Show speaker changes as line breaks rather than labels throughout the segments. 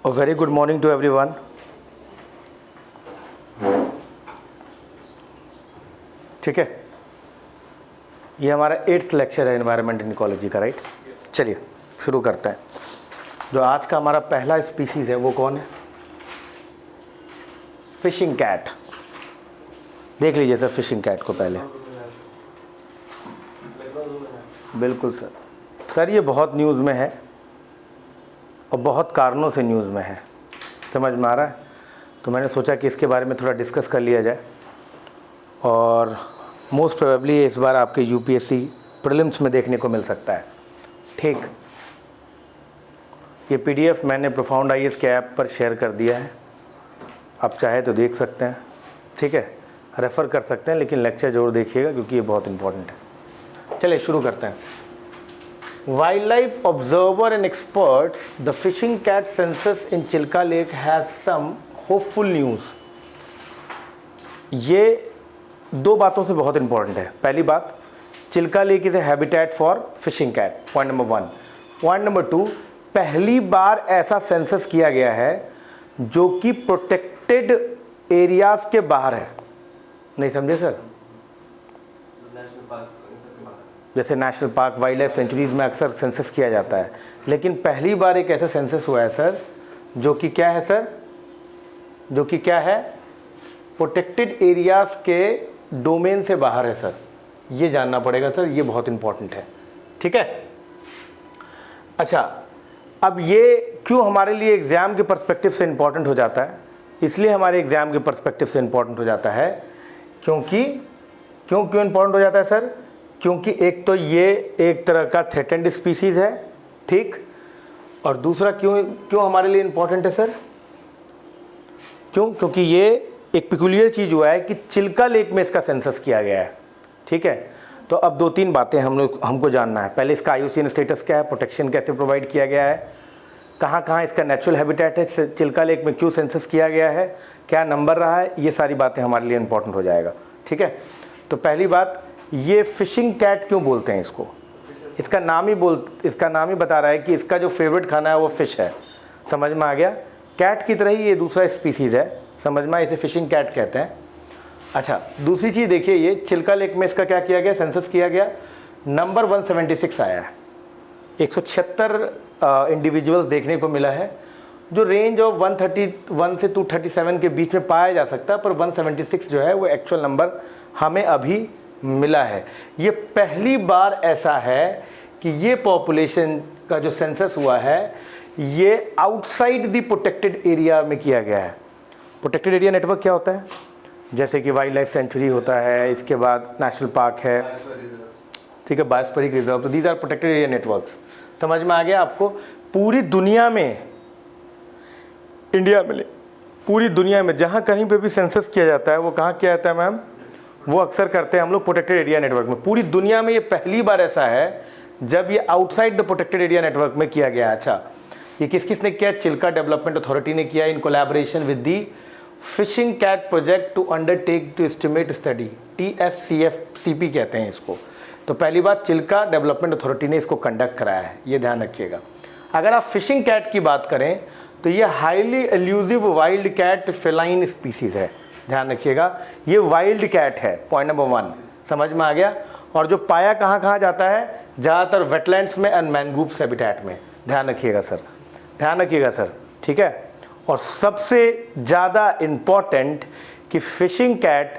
A very good morning to everyone. ठीक है, ये हमारा 8th लेक्चर है एनवायरनमेंट इन इकोलॉजी का, राइट? चलिए शुरू करते हैं। जो आज का हमारा पहला स्पीसीज है वो कौन है? Fishing cat. देख लीजिए सर फिशिंग कैट को पहले। बिल्कुल सर, सर ये बहुत न्यूज़ में है और बहुत कारणों से न्यूज़ में है, समझ में आ रहा है? तो मैंने सोचा कि इसके बारे में थोड़ा डिस्कस कर लिया जाए और मोस्ट प्रोबेबली इस बार आपके यूपीएससी प्रीलिम्स में देखने को मिल सकता है। ठीक, ये पीडीएफ मैंने प्रोफाउंड आईएएस के ऐप पर शेयर कर दिया है, आप चाहे तो देख सकते हैं, ठीक है, रेफ़र कर सकते हैं, लेकिन लेक्चर जरूर देखिएगा क्योंकि ये बहुत इंपॉर्टेंट है। चलिए शुरू करते हैं। Wildlife observer and experts, the fishing cat census in Chilka Lake has some hopeful news. ये दो बातों से बहुत इंपॉर्टेंट है। पहली बात, Chilika lake is a habitat for fishing cat, point number 1। Point number 2, पहली बार ऐसा सेंसस किया गया है जो कि प्रोटेक्टेड एरियाज के बाहर है। नहीं समझे सर? जैसे national park, wild life sanctuaries में अक्सर सेंसस किया जाता है, लेकिन पहली बार एक ऐसा सेंसस हुआ है सर जो कि क्या है सर? जो कि क्या है? प्रोटेक्टेड एरियाज के डोमेन से बाहर है सर। ये जानना पड़ेगा सर, ये बहुत इंपॉर्टेंट है, ठीक है? अच्छा, अब ये क्यों हमारे लिए एग्ज़ाम के पर्सपेक्टिव से इंपॉर्टेंट हो जाता है? इसलिए हमारे एग्ज़ाम के पर्सपेक्टिव से इंपॉर्टेंट हो जाता है क्योंकि क्यों इंपॉर्टेंट हो जाता है सर? क्योंकि एक तो ये एक तरह का थ्रेटेंड स्पीसीज़ है, ठीक, और दूसरा क्यों हमारे लिए इम्पॉर्टेंट है सर? क्योंकि ये एक पिकुलियर चीज़ हुआ है कि चिल्का लेक में इसका सेंसस किया गया है, ठीक है? तो अब 2-3 बातें हमको जानना है। पहले इसका आईयूसीएन स्टेटस क्या है, प्रोटेक्शन कैसे प्रोवाइड किया गया है, कहाँ इसका नेचुरल हैबिटेट है, चिल्का लेक में क्यों सेंसस किया गया है, क्या नंबर रहा है, ये सारी बातें हमारे लिए इम्पॉर्टेंट हो जाएगा, ठीक है? तो पहली बात, ये फिशिंग कैट क्यों बोलते हैं इसको? इसका नाम ही बता रहा है कि इसका जो फेवरेट खाना है वो फिश है। समझ में आ गया? कैट की तरह ही ये दूसरा स्पीसीज़ है, समझ में, इसे फिशिंग कैट कहते हैं। अच्छा, दूसरी चीज़ देखिए, ये चिल्का लेक में इसका क्या किया गया, सेंसस किया गया, नंबर 176 आया है। 176 इंडिविजुअल्स देखने को मिला है, जो रेंज ऑफ 131 से 237 के बीच में पाया जा सकता है, पर 176 जो है वो एक्चुअल नंबर हमें अभी मिला है। ये पहली बार ऐसा है कि ये पॉपुलेशन का जो सेंसस हुआ है ये आउटसाइड द प्रोटेक्टेड एरिया में किया गया है। प्रोटेक्टेड एरिया नेटवर्क क्या होता है? जैसे कि वाइल्ड लाइफ सेंचुरी होता है, इसके बाद नेशनल पार्क है, ठीक है, बायोस्फीरिक रिजर्व, तो these are protected area networks. समझ में आ गया आपको? पूरी दुनिया में, इंडिया में, पूरी दुनिया में जहाँ कहीं पे भी सेंसस किया जाता है वो कहाँ किया जाता है मैम? वो अक्सर करते हैं हम लोग प्रोटेक्टेड एरिया नेटवर्क में। पूरी दुनिया में ये पहली बार ऐसा है जब ये outside the protected area network में किया गया। अच्छा, ये किसने किया? चिल्का डेवलपमेंट अथॉरिटी ने किया in collaboration with the fishing cat project to undertake to estimate study, TFCP कहते हैं इसको। तो पहली बात, चिल्का डेवलपमेंट अथॉरिटी ने इसको कंडक्ट कराया है, ये ध्यान रखिएगा। अगर आप फिशिंग कैट की बात करें तो ये highly elusive wild cat feline species है, ध्यान रखिएगा, ये वाइल्ड कैट है, पॉइंट नंबर 1। समझ में आ गया? और जो पाया कहाँ जाता है? ज़्यादातर वेटलैंड्स में एंड मैनग्रूव्स हैबिटेट में। ध्यान रखिएगा सर, ध्यान रखिएगा सर, ठीक है? और सबसे ज़्यादा इम्पॉर्टेंट कि फिशिंग कैट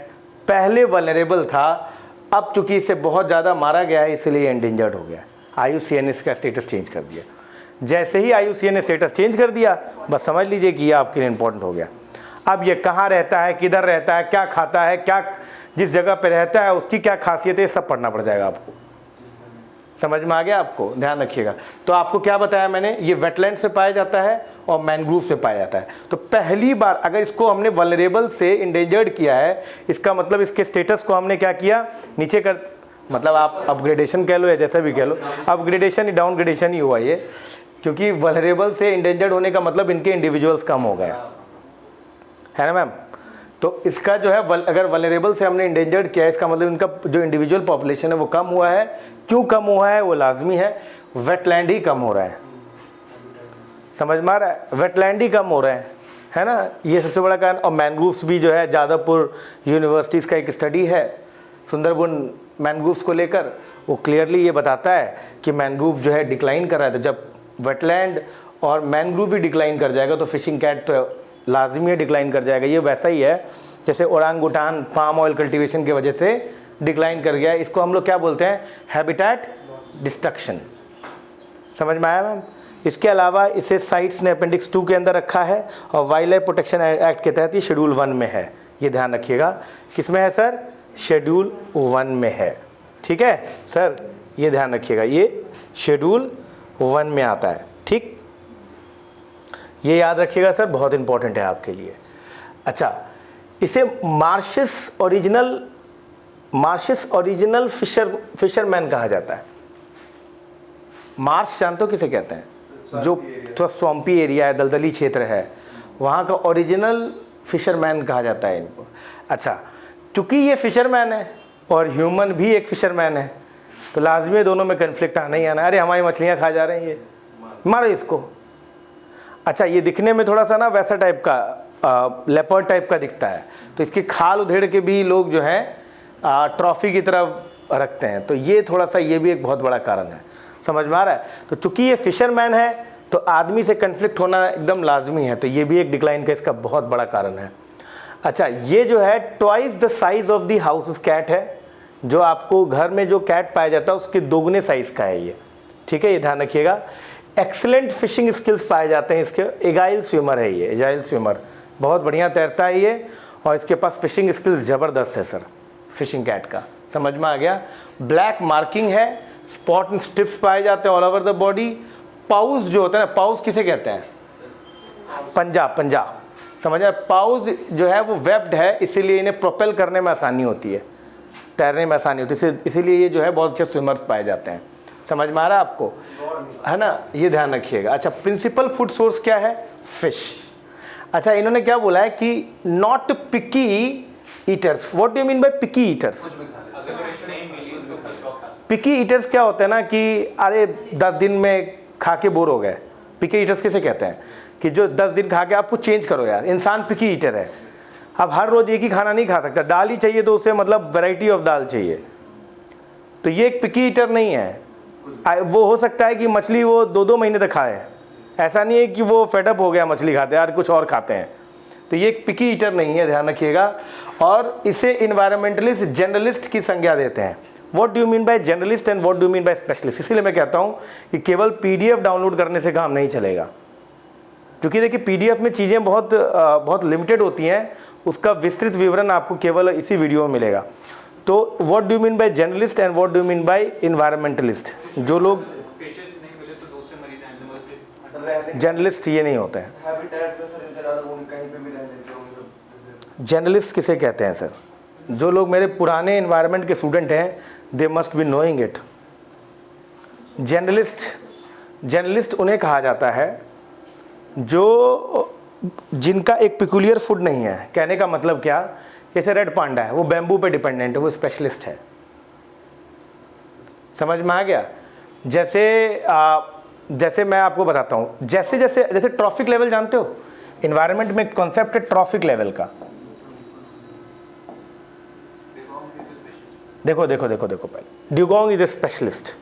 पहले वल्नरेबल था, अब चूंकि इसे बहुत ज़्यादा मारा गया है इसलिए एंडेंजर्ड हो गया। आईयूसीएन इसका स्टेटस चेंज कर दिया। जैसे ही आईयूसीएन ने स्टेटस चेंज कर दिया, बस समझ लीजिए कि ये आपके लिए इम्पोर्टेंट हो गया। अब ये कहाँ रहता है, किधर रहता है, क्या खाता है, क्या जिस जगह पे रहता है उसकी क्या खासियत है, सब पढ़ना पड़ जाएगा आपको। समझ में आ गया आपको? ध्यान रखिएगा। तो आपको क्या बताया मैंने? ये वेटलैंड से पाया जाता है और मैनग्रूव से पाया जाता है। तो पहली बार अगर इसको हमने वल्नरेबल से इंडेंजर्ड किया है, इसका मतलब इसके स्टेटस को हमने क्या किया, नीचे कर, मतलब आप अपग्रेडेशन कह लो या जैसा भी कह लो, अपग्रेडेशन डाउनग्रेडेशन ही हुआ ये, क्योंकि वल्नरेबल से इंडेंजर्ड होने का मतलब इनके इंडिविजुअल्स कम हो गए, है ना मैम? तो इसका जो है अगर वल्नरेबल से हमने इंडेंजर्ड किया है, इसका मतलब इनका जो इंडिविजुअल पॉपुलेशन है वो कम हुआ है। क्यों कम हुआ है? वो लाजमी है, वेटलैंड ही कम हो रहा है। समझ में आ रहा है। वेटलैंड ही कम हो रहे हैं, है ना, ये सबसे बड़ा कारण। और मैनग्रूव्स भी जो है, जादवपुर यूनिवर्सिटीज़ का एक स्टडी है सुंदरबन मैनग्रूव्स को लेकर, वो क्लियरली ये बताता है कि मैनग्रूव जो है डिक्लाइन कर रहा है। तो जब वेटलैंड और मैनग्रूव भी डिक्लाइन कर जाएगा तो फिशिंग कैट तो लाजमी है डिक्लाइन कर जाएगा। ये वैसा ही है जैसे ओरांगुटान पाम ऑयल कल्टीवेशन की वजह से डिक्लाइन कर गया। इसको हम लोग क्या बोलते हैं, हैबिटेट डिस्ट्रक्शन। समझ में आया मैम। इसके अलावा इसे साइट्स ने अपेंडिक्स 2 के अंदर रखा है और वाइल्ड लाइफ प्रोटेक्शन एक्ट के तहत ये शेड्यूल 1 में है। ये ध्यान रखिएगा, किस में है सर, शेड्यूल 1 में है। ठीक है सर, ये ध्यान रखिएगा, ये शेड्यूल 1 में आता है। ठीक, ये याद रखिएगा सर, बहुत इंपॉर्टेंट है आपके लिए। अच्छा, इसे मार्शस ओरिजिनल फिशरमैन कहा जाता है। मार्श जानते हो किसे कहते हैं, जो थोड़ा स्वम्पी एरिया है, दलदली क्षेत्र है, वहाँ का ओरिजिनल फिशरमैन कहा जाता है इनको। अच्छा, चूँकि ये फिशरमैन है और ह्यूमन भी एक फिशरमैन है, तो लाजमी दोनों में कन्फ्लिक्ट आना ही आना। अरे हमारी मछलियाँ खा जा रहे हैं, ये मारो इसको। अच्छा, ये दिखने में थोड़ा सा ना वैसा टाइप का लेपर्ड टाइप का दिखता है, तो इसकी खाल उधेड़ के भी लोग जो है ट्रॉफी की तरफ रखते हैं। तो ये थोड़ा सा, ये भी एक बहुत बड़ा कारण है। समझ में आ रहा है। तो चूंकि ये फिशरमैन है तो आदमी से कन्फ्लिक्ट होना एकदम लाजमी है, तो ये भी एक डिक्लाइन का इसका बहुत बड़ा कारण है। अच्छा, ये जो है twice the size of the house cat है, जो आपको घर में जो कैट पाया जाता है उसके दोगुने साइज का है ये। ठीक है, ये ध्यान रखिएगा। एक्सीलेंट फिशिंग स्किल्स पाए जाते हैं इसके। एजाइल स्विमर है ये, एजाइल स्विमर, बहुत बढ़िया तैरता है ये, और इसके पास फिशिंग स्किल्स ज़बरदस्त है सर, फिशिंग कैट का। समझ में आ गया। ब्लैक मार्किंग है, स्पॉट एंड स्ट्रिप्स पाए जाते हैं all over the body. Pause जो होता है ना, पाउज किसे कहते हैं, पंजा। समझ आया। पाउज जो है वो वेब्ड है, इसीलिए इन्हें प्रोपेल करने में आसानी होती है, तैरने में आसानी होती है, इसीलिए ये जो है बहुत अच्छे स्विमर्स पाए जाते हैं। समझ में आ रहा है आपको, है ना, ये ध्यान रखिएगा। अच्छा, प्रिंसिपल फूड सोर्स क्या है, फिश। अच्छा, इन्होंने क्या बोला है कि not picky eaters. What do you mean by picky eaters? Picky eaters क्या होते हैं ना कि अरे 10 दिन में खा के बोर हो गए। पिकी ईटर्स किसे कहते हैं कि जो 10 दिन खा के आपको चेंज करो यार। इंसान पिकी ईटर है, अब हर रोज एक ही खाना नहीं खा सकता, दाल ही चाहिए तो उसे मतलब वैरायटी ऑफ दाल चाहिए। तो ये एक पिकी ईटर नहीं है। वो हो सकता है कि मछली वो 2-2 महीने तक खाए, ऐसा नहीं है कि वो फेडअप हो गया मछली खाते यार कुछ और खाते हैं। तो ये एक पिकी ईटर नहीं है, ध्यान रखिएगा। और इसे इन्वायरमेंटलिस्ट जनरलिस्ट की संज्ञा देते हैं। What do you mean bye generalist and what do you mean bye specialist? इसीलिए मैं कहता हूँ कि केवल PDF डाउनलोड करने से काम नहीं चलेगा, क्योंकि देखिए PDF में चीज़ें बहुत लिमिटेड होती हैं, उसका विस्तृत विवरण आपको केवल इसी वीडियो में मिलेगा। तो what do you mean bye journalist and what do you mean bye environmentalist? जो लोग जर्नलिस्ट ये नहीं होते हैं। जर्नलिस्ट किसे कहते हैं सर? जो लोग मेरे पुराने इन्वायरमेंट के स्टूडेंट हैं, they must be knowing it. Journalist उन्हें कहा जाता है जो जिनका एक पिकुलियर फूड नहीं है। कहने का मतलब क्या, जैसे रेड पांडा है, वो बैम्बू पे डिपेंडेंट है, वो स्पेशलिस्ट है। समझ में आ गया। जैसे मैं आपको बताता हूँ, जैसे ट्रॉफिक लेवल जानते हो, इन्वायरमेंट में कॉन्सेप्ट है ट्रॉफिक लेवल का। देखो पहले, ड्यूगोंग इज ए स्पेशलिस्ट,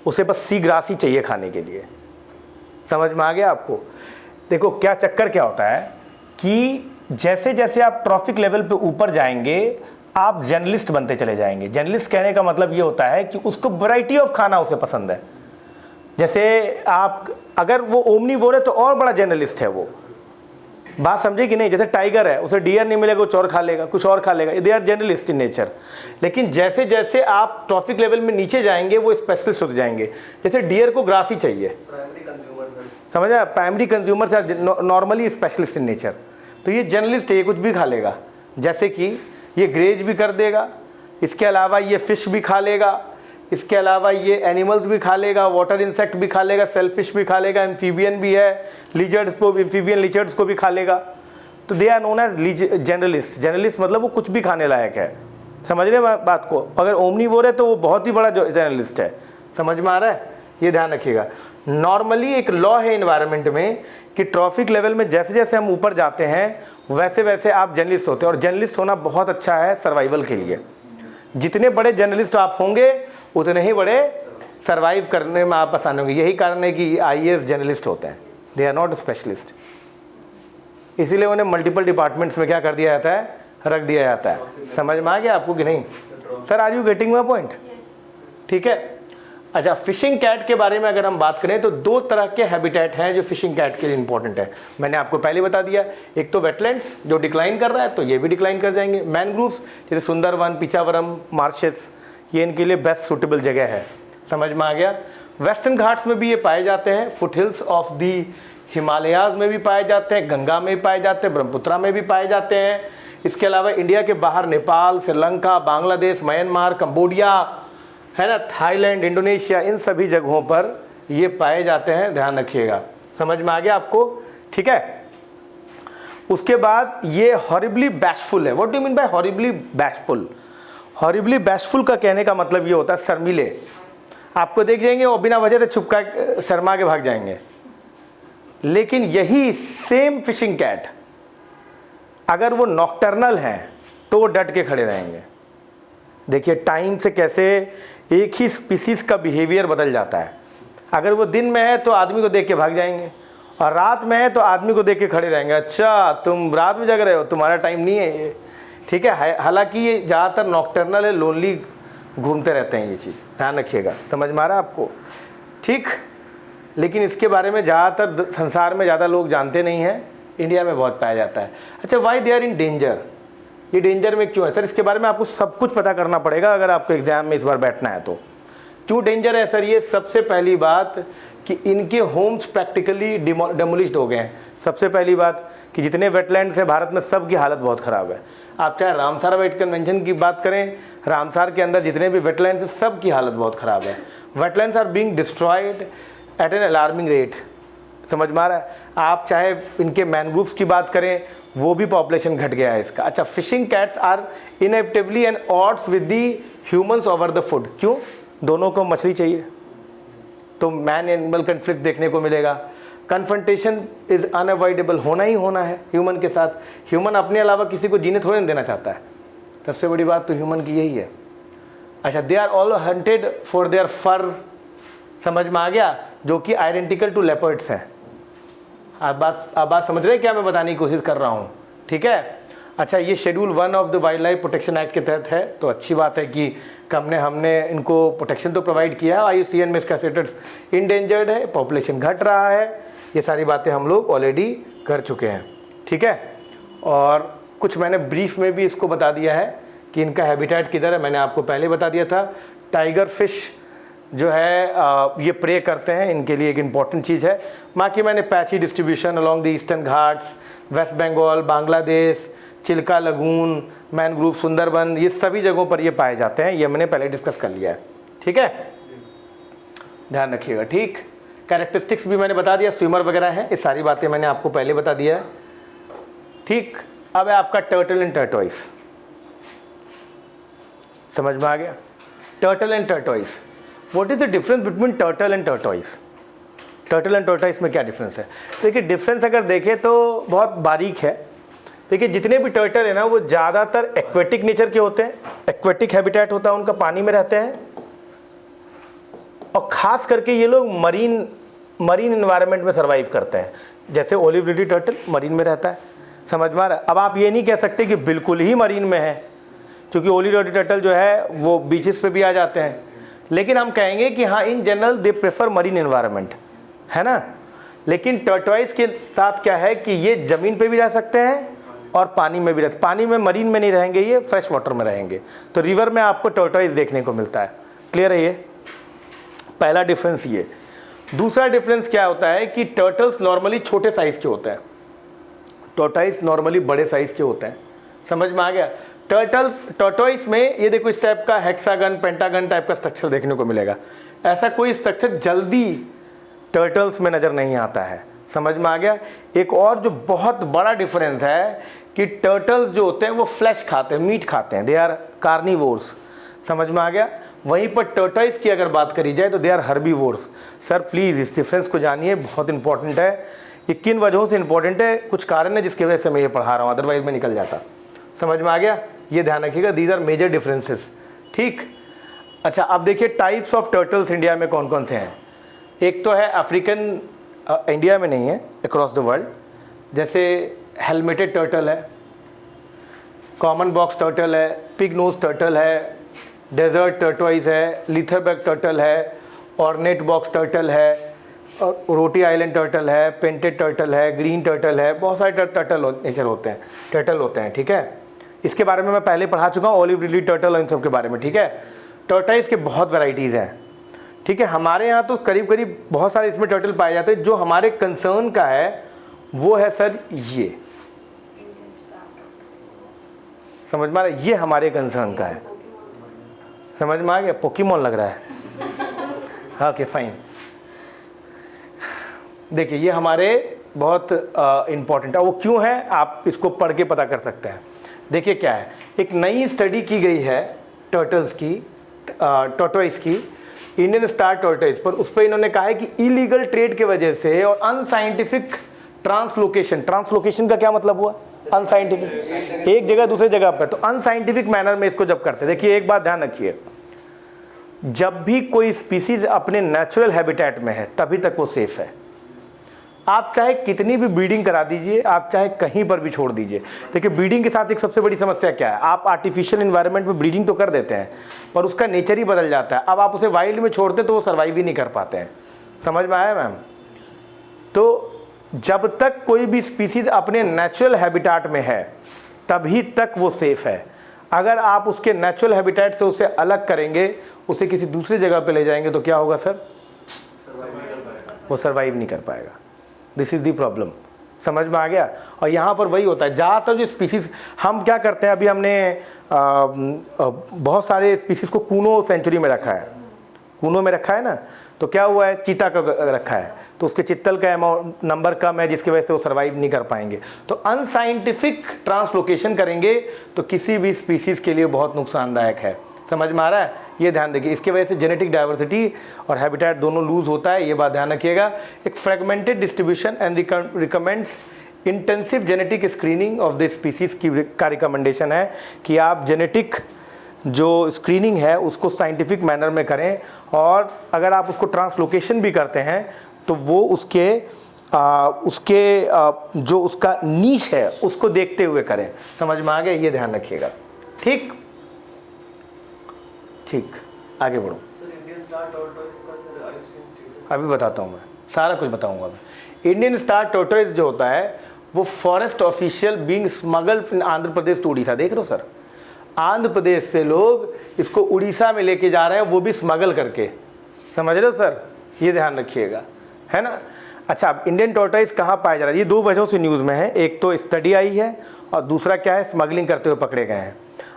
उसे बस सी ग्रास ही चाहिए खाने के लिए। समझ में आ गया आपको। देखो क्या चक्कर क्या होता है कि जैसे जैसे आप ट्रॉफिक लेवल पे ऊपर जाएंगे, आप जर्नलिस्ट बनते चले जाएंगे। जर्नलिस्ट कहने का मतलब ये होता है कि उसको वैरायटी ऑफ खाना उसे पसंद है। जैसे आप अगर वो ओमनीवोर है तो और बड़ा जर्नलिस्ट है वो, बात समझे कि नहीं। जैसे टाइगर है, उसे डियर नहीं मिलेगा, कुछ और खा लेगा, कुछ और खा लेगा, they are journalist in nature. लेकिन जैसे जैसे आप ट्रॉफिक लेवल में नीचे जाएंगे, वो स्पेशलिस्ट हो जाएंगे। जैसे डियर को ग्रास ही चाहिए, समझ आया, primary consumer normally specialist in nature. तो ये जर्नलिस्ट है, ये कुछ भी खा लेगा। जैसे कि ये ग्रेज भी कर देगा, इसके अलावा ये फिश भी खा लेगा, इसके अलावा ये एनिमल्स भी खा लेगा, वाटर इंसेक्ट भी खा लेगा, सेलफिश भी खा लेगा, एम्फीबियन भी है, लिजर्ड्स को, एम्फीबियन लिजर्ड्स को भी खा लेगा। तो they are known as journalist. Journalist मतलब वो कुछ भी खाने लायक है। समझ रहे हैं बात को। अगर ओमनीवोर है तो वो बहुत ही बड़ा जर्नलिस्ट है। समझ में आ रहा है, ये ध्यान रखिएगा। नॉर्मली एक लॉ है इन्वायरमेंट में कि ट्रॉफिक लेवल में जैसे जैसे हम ऊपर जाते हैं वैसे वैसे आप जर्नलिस्ट होते हैं, और जर्नलिस्ट होना बहुत अच्छा है सर्वाइवल के लिए। जितने बड़े जर्नलिस्ट आप होंगे उतने ही बड़े सर्वाइव करने में आप आसान होंगे। यही कारण है कि आईएएस जर्नलिस्ट होते हैं, दे आर नॉट स्पेशलिस्ट। इसीलिए उन्हें मल्टीपल डिपार्टमेंट्स में क्या कर दिया जाता है, रख दिया जाता है। समझ में आ गया आपको कि नहीं sir? Are you getting my point? ठीक है। अच्छा, फिशिंग कैट के बारे में अगर हम बात करें तो दो तरह के हैबिटेट हैं जो फिशिंग कैट के लिए इंपॉर्टेंट है। मैंने आपको पहले बता दिया, एक तो वेटलैंड्स जो डिक्लाइन कर रहा है तो ये भी डिक्लाइन कर जाएंगे। मैनग्रूव्स जैसे सुंदरवन, पिचावरम, मार्शेस, ये इनके लिए बेस्ट सूटेबल जगह है। समझ में आ गया? वेस्टर्न घाट्स में भी ये पाए जाते हैं, फुटहिल्स ऑफ दी हिमालयाज में भी पाए जाते हैं, गंगा में भी पाए जाते हैं, ब्रह्मपुत्रा में भी पाए जाते हैं। इसके अलावा इंडिया के बाहर नेपाल, श्रीलंका, बांग्लादेश, म्यांमार, कंबोडिया, है ना, थाईलैंड, इंडोनेशिया, इन सभी जगहों पर ये पाए जाते हैं। ध्यान रखिएगा। समझ में आ गया आपको? ठीक है। उसके बाद ये हॉरिबली बैशफुल है। What do you mean bye horribly bashful? Horribly bashful का कहने का मतलब ये होता है शर्मीले। आपको देख जाएंगे और बिना वजह से छुपका शर्मा के भाग जाएंगे। लेकिन यही सेम फिशिंग कैट अगर वो नॉकटर्नल हैं तो वो डट के खड़े रहेंगे। देखिए टाइम से कैसे एक ही स्पीसीज का बिहेवियर बदल जाता है। अगर वो दिन में है तो आदमी को देख के भाग जाएंगे, और रात में है तो आदमी को देख के खड़े रहेंगे। अच्छा तुम रात में जग रहे हो, तुम्हारा टाइम नहीं है ये। ठीक है। हालांकि ये ज़्यादातर नॉकटर्नल है, लोनली घूमते रहते हैं ये चीज़, ध्यान रखिएगा। समझ में आ रहा है आपको? ठीक। लेकिन इसके बारे में ज़्यादातर संसार में ज़्यादा लोग जानते नहीं हैं, इंडिया में बहुत पाया जाता है। अच्छा, why they are in danger? ये डेंजर में क्यों है सर? इसके बारे में आपको सब कुछ पता करना पड़ेगा अगर आपको एग्जाम में इस बार बैठना है तो। क्यों डेंजर है सर ये? सबसे पहली बात कि इनके होम्स प्रैक्टिकली डेमोलिश्ड हो गए हैं। सबसे पहली बात कि जितने वेटलैंड्स हैं भारत में सब की हालत बहुत ख़राब है। आप चाहे रामसार वेट कन्वेंशन की बात करें, रामसार के अंदर जितने भी वेटलैंड्स हैं सब की हालत बहुत ख़राब है। Wetlands are being destroyed at an alarming rate. समझ में आ रहा है? आप चाहे इनके मैनग्रूव्स की बात करें, वो भी पॉपुलेशन घट गया है इसका। अच्छा, fishing cats are inevitably and odds with the humans over the food. क्यों? दोनों को मछली चाहिए तो मैन एनिमल कन्फ्लिक्ट देखने को मिलेगा। कन्फ्रंटेशन इज अनअवॉइडेबल, होना ही होना है ह्यूमन के साथ। ह्यूमन अपने अलावा किसी को जीने थोड़े नहीं देना चाहता है। सबसे बड़ी बात तो ह्यूमन की यही है। अच्छा, they are all hunted for their fur. समझ में आ गया? जो कि आइडेंटिकल टू लेपर्ड्स हैं। आप बात समझ रहे हैं क्या मैं बताने की कोशिश कर रहा हूँ? ठीक है। अच्छा, ये schedule 1 of the wild life protection act के तहत है, तो अच्छी बात है कि हमने इनको प्रोटेक्शन तो प्रोवाइड किया है। IUCN में इसका स्टेटस इंडेंजर्ड है, पॉपुलेशन घट रहा है, ये सारी बातें हम लोग ऑलरेडी कर चुके हैं। ठीक है। और कुछ मैंने ब्रीफ में भी इसको बता दिया है कि इनका हैबिटेट किधर है। मैंने आपको पहले बता दिया था। टाइगर फिश जो है ये प्रे करते हैं, इनके लिए एक इम्पॉर्टेंट चीज़ है। बाकी मैंने patchy distribution along the Eastern Ghats, West Bengal, Bangladesh, Chilka lagoon, mangrove, Sundarban, ये सभी जगहों पर ये पाए जाते हैं। ये मैंने पहले डिस्कस कर लिया है। ठीक है, ध्यान रखिएगा। ठीक, कैरेक्टरिस्टिक्स भी मैंने बता दिया, स्विमर वगैरह हैं, ये सारी बातें मैंने आपको पहले बता दिया है। ठीक, अब है आपका टर्टल एंड टर्टोइस। समझ में आ गया? Turtle and tortoise, what is the difference between turtle and tortoise? Turtle and tortoise में क्या डिफरेंस है? देखिए डिफरेंस अगर देखें तो बहुत बारीक है। देखिए जितने भी टर्टल है ना वो ज़्यादातर एक्वेटिक नेचर के होते हैं, एक्वेटिक हैबिटेट होता है उनका, पानी में रहते हैं। और ख़ास करके ये लोग मरीन इन्वायरमेंट में सर्वाइव करते हैं। जैसे ओलिव रिडी टर्टल मरीन में रहता है। समझ में आ रहा है? अब आप ये नहीं कह सकते कि बिल्कुल ही मरीन में है, क्योंकि ओलिव रिडी टर्टल जो है वो बीचेस पे भी आ जाते हैं। लेकिन हम कहेंगे कि हाँ in general they prefer marine environment, है ना। लेकिन टर्टोइस के साथ क्या है कि ये ज़मीन पे भी रह सकते हैं और पानी में भी रहते। पानी में मरीन में नहीं रहेंगे, ये फ्रेश वाटर में रहेंगे। तो रिवर में आपको टर्टोइस देखने को मिलता है। क्लियर है? ये पहला डिफरेंस ये। दूसरा डिफरेंस क्या होता है कि टर्टल्स नॉर्मली छोटे साइज़ के होते हैं, टर्टोइस नॉर्मली बड़े साइज़ के होते हैं। समझ में आ गया? टर्टोइस में ये देखो इस टाइप का हेक्सागन, पेंटागन टाइप का स्ट्रक्चर देखने को मिलेगा। ऐसा कोई स्ट्रक्चर जल्दी टर्टल्स में नज़र नहीं आता है। समझ में आ गया? एक और जो बहुत बड़ा डिफरेंस है कि टर्टल्स जो होते हैं वो फ्लैश खाते हैं, मीट खाते हैं, दे आर कार्निवोर्स। समझ में आ गया? वहीं पर टर्टोइज की अगर बात करी जाए तो they are herbivores. Sir please इस डिफरेंस को जानिए, बहुत इंपॉर्टेंट है। ये किन वजहों से इंपॉर्टेंट है, कुछ कारण है जिसकी वजह से मैं ये पढ़ा रहा हूँ, अदरवाइज मैं निकल जाता। समझ में आ गया? ये ध्यान रखिएगा, दीज आर मेजर डिफरेंसेस। ठीक, अच्छा अब देखिए टाइप्स ऑफ टर्टल्स इंडिया में कौन कौन से हैं। एक तो है अफ्रीकन, इंडिया में नहीं है, अक्रॉस द वर्ल्ड, जैसे हेलमेटेड टर्टल है, कॉमन बॉक्स टर्टल है, पिग नोज टर्टल है, डेजर्ट टर्टवाइज है, लीथरबैक टर्टल है, ऑर्नेट बॉक्स टर्टल है, और रोटी आइलैंड टर्टल है, पेंटेड टर्टल है, ग्रीन टर्टल है, बहुत सारे टर्टल होते हैं। ठीक है, इसके बारे में मैं पहले पढ़ा चुका हूँ, ऑलिव रिडली टर्टल और इन सब के बारे में। ठीक है, टर्टल्स के बहुत वैराइटीज़ हैं। ठीक है, हमारे यहाँ तो करीब करीब बहुत सारे इसमें टर्टल पाए जाते हैं। जो हमारे कंसर्न का है वो है सर ये, समझ में आ रहा है, ये हमारे कंसर्न का है। समझ में आ गया? पोकेमॉन लग रहा है। ओके फाइन, देखिए ये हमारे बहुत इम्पॉर्टेंट है। वो क्यों है आप इसको पढ़ के पता कर सकते हैं। देखिए क्या है, एक नई स्टडी की गई है टर्टल्स की, टर्टोइज की, इंडियन स्टार टर्टोइज पर। उस पर इन्होंने कहा है कि इलीगल ट्रेड के वजह से और अनसाइंटिफिक ट्रांसलोकेशन का क्या मतलब हुआ? अनसाइंटिफिक, एक जगह दूसरे जगह पर, तो अनसाइंटिफिक मैनर में इसको जब करते। देखिए एक बात ध्यान रखिए, जब भी कोई स्पीसीज अपने नेचुरल हैबिटेट में है तभी तक वो सेफ है। आप चाहे कितनी भी ब्रीडिंग करा दीजिए, आप चाहे कहीं पर भी छोड़ दीजिए। देखिए ब्रीडिंग के साथ एक सबसे बड़ी समस्या क्या है, आप आर्टिफिशियल इन्वायरमेंट में ब्रीडिंग तो कर देते हैं पर उसका नेचर ही बदल जाता है। अब आप उसे वाइल्ड में छोड़ते तो वो सर्वाइव ही नहीं कर पाते हैं। समझ में आया मैम? तो जब तक कोई भी स्पीसीज अपने नेचुरल हैबिटेट में है तभी तक वो सेफ है। अगर आप उसके नेचुरल हैबिटेट से उसे अलग करेंगे, उसे किसी दूसरी जगह पे ले जाएंगे तो क्या होगा सर? वो सर्वाइव नहीं कर पाएगा। This is the problem. समझ में आ गया? और यहाँ पर वही होता है, ज़्यादातर जो स्पीसीज हम क्या करते हैं, अभी हमने बहुत सारे स्पीसीज को कूनो सेंचुरी में रखा है, कूनो में रखा है ना, तो क्या हुआ है, चीता का रखा है तो उसके चित्तल का अमाउंट नंबर कम है जिसकी वजह से वो सर्वाइव नहीं कर पाएंगे। तो अनसाइंटिफिक ट्रांसलोकेशन करेंगे तो किसी भी स्पीसीज के लिए बहुत नुकसानदायक है। समझ में आ रहा है? ये ध्यान देखिए, इसके वजह से जेनेटिक डाइवर्सिटी और हैबिटेट दोनों लूज होता है, ये बात ध्यान रखिएगा। एक fragmented distribution and recommends intensive genetic screening of the species का रिकमेंडेशन है कि आप जेनेटिक जो स्क्रीनिंग है उसको साइंटिफिक मैनर में करें, और अगर आप उसको ट्रांसलोकेशन भी करते हैं तो वो जो उसका नीश है उसको देखते हुए करें। समझ में आ गया? ये ध्यान रखिएगा। ठीक ठीक, आगे बढ़ो। अभी बताता हूँ, मैं सारा कुछ बताऊँगा। इंडियन स्टार टर्टोइज जो होता है वो forest official being smuggled in Andhra Pradesh to Orissa. देख रहे हो सर, आंध्र प्रदेश से लोग इसको उड़ीसा में लेके जा रहे हैं, वो भी स्मगल करके। समझ रहे हो सर? ये ध्यान रखिएगा, है ना। अच्छा, अब इंडियन टर्टोइज कहाँ पाया जा रहा है? ये दो वजहों से न्यूज़ में है, एक तो स्टडी आई है और दूसरा क्या है, स्मगलिंग करते हुए पकड़े गए हैं।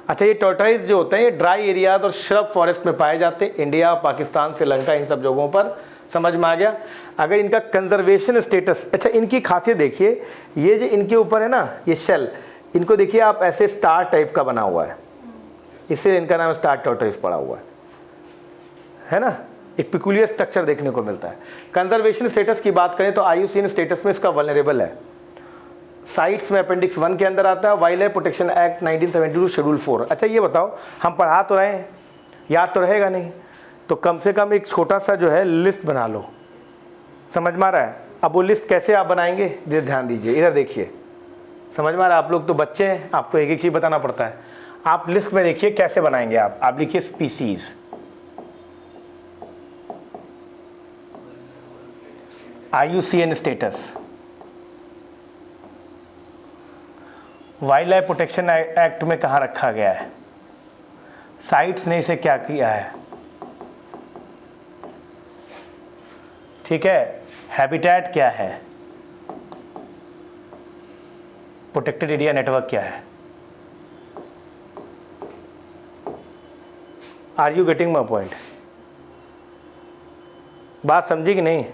अच्छा, ये टर्टोइज जो होते हैं ये ड्राई एरियाज और श्रब फॉरेस्ट में पाए जाते हैं, इंडिया, पाकिस्तान, श्रीलंका, इन सब जगहों पर। समझ में आ गया? अगर इनका कंजर्वेशन स्टेटस, अच्छा इनकी खासियत देखिए, ये जो इनके ऊपर है ना ये शेल, इनको देखिए आप ऐसे स्टार टाइप का बना हुआ है, इससे इनका नाम स्टार टर्टोइज पड़ा हुआ है ना। एक पिकुलियर स्ट्रक्चर देखने को मिलता है। कंजर्वेशन स्टेटस की बात करें तो IUCN स्टेटस में इसका वल्नरेबल है, साइट्स में अपेंडिक्स 1 के अंदर आता है, wild life protection act 1972 schedule 4। अच्छा ये बताओ, हम पढ़ा तो रहे हैं, याद तो रहेगा नहीं, तो कम से कम एक छोटा सा जो है लिस्ट बना लो। समझ में आ रहा है? अब वो लिस्ट कैसे आप बनाएंगे, ध्यान दीजिए, इधर देखिए। समझ में आ रहा है? आप लोग तो बच्चे हैं, आपको एक एक चीज़ बताना पड़ता है। आप लिस्ट में देखिए कैसे बनाएंगे। आप लिखिए species, IUCN status, wildlife protection act में कहाँ रखा गया है, साइट्स ने इसे क्या किया है, ठीक है, हैबिटेट क्या है, प्रोटेक्टेड एरिया नेटवर्क क्या है। Are you getting my point? बात समझी कि नहीं?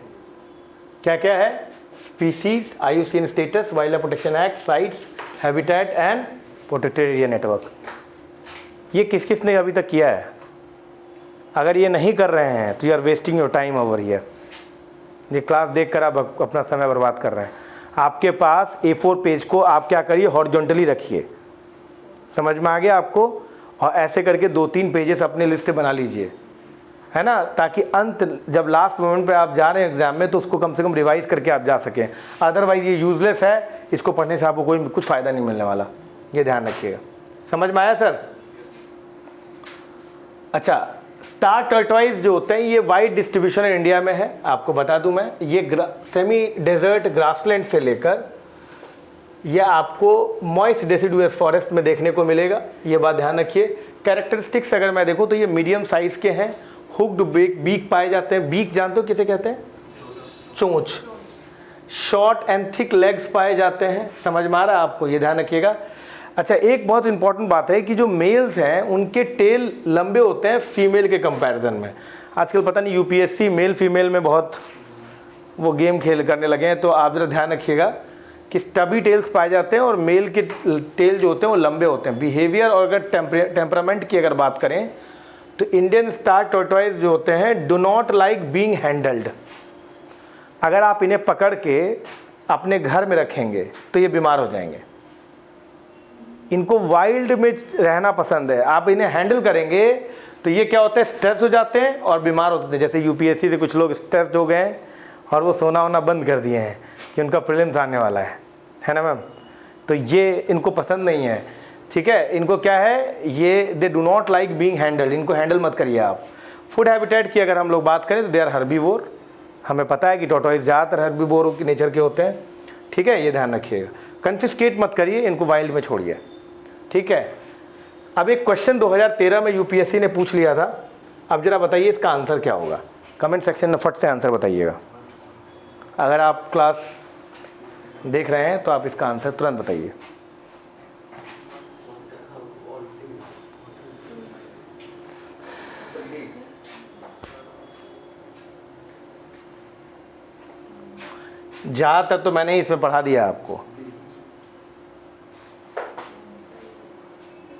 क्या क्या है? Species, IUCN status, wildlife protection act, CITES, habitat and protected area network. ये किस किस ने अभी तक किया है? अगर ये नहीं कर रहे हैं तो you are wasting your time over here. ये क्लास देखकर आप अपना समय बर्बाद कर रहे हैं। आपके पास A4 पेज को आप क्या करिए, हॉरिजॉन्टली रखिए। समझ में आ गया आपको? और ऐसे करके 2-3 पेजेस अपने लिस्ट बना लीजिए, है ना, ताकि अंत जब लास्ट मोमेंट पे आप जा रहे हैं एग्जाम में तो उसको कम से कम रिवाइज करके आप जा सकें। अदरवाइज ये यूजलेस है, इसको पढ़ने से आपको कोई कुछ फ़ायदा नहीं मिलने वाला, ये ध्यान रखिएगा। समझ में आया सर? अच्छा, स्टार टर्टवाइज जो होते हैं ये वाइड डिस्ट्रीब्यूशन इंडिया में है। आपको बता दूं मैं, ये सेमी डेजर्ट ग्रासलैंड से लेकर ये आपको मॉइस्ट डेसिडुअस फॉरेस्ट में देखने को मिलेगा, ये बात ध्यान रखिए। कैरेक्टरिस्टिक्स अगर मैं देखूं तो ये मीडियम साइज के हैं, हुक्ड बीक पाए जाते हैं। बीक जानते हो किसे कहते हैं? चोंच। शॉर्ट एंड थिक लेग्स पाए जाते हैं। समझ में आ रहा है आपको? ये ध्यान रखिएगा। अच्छा, एक बहुत इंपॉर्टेंट बात है कि जो मेल्स हैं उनके टेल लंबे होते हैं फीमेल के कंपैरिजन में। आजकल पता नहीं यूपीएससी मेल फीमेल में बहुत वो गेम खेल करने लगे हैं, तो आप जरा ध्यान रखिएगा कि स्टबी टेल्स पाए जाते हैं और मेल के टेल जो होते हैं वो लंबे होते हैं। बिहेवियर और अगर टेम्परामेंट की अगर बात करें तो इंडियन स्टार टॉर्टोइज जो होते हैं do not like being handled. अगर आप इन्हें पकड़ के अपने घर में रखेंगे तो ये बीमार हो जाएंगे। इनको वाइल्ड में रहना पसंद है। आप इन्हें हैंडल करेंगे तो ये क्या होता है, स्ट्रेस हो जाते हैं और बीमार होते हैं। जैसे यूपीएससी से कुछ लोग स्ट्रेस्ड हो गए हैं और वो सोना वोना बंद कर दिए हैं कि उनका प्रीलिम्स आने वाला है ना मैम? तो ये इनको पसंद नहीं है, ठीक है। इनको क्या है, ये they do not like being handled, इनको हैंडल मत करिए आप। फूड हैबिटेट की अगर हम लोग बात करें तो दे आर हर्बीवोर। हमें पता है कि टॉर्टोइज ज़्यादातर हर्बीवोर के नेचर के होते हैं, ठीक है, ये ध्यान रखिएगा। कन्फिस्केट मत करिए, इनको वाइल्ड में छोड़िए, ठीक है। अब एक क्वेश्चन 2013 में यूपीएससी ने पूछ लिया था, अब जरा बताइए इसका आंसर क्या होगा। कमेंट सेक्शन में फट से आंसर बताइएगा। अगर आप क्लास देख रहे हैं तो आप इसका आंसर तुरंत बताइए। ज़्यादातर तो मैंने इसमें पढ़ा दिया आपको।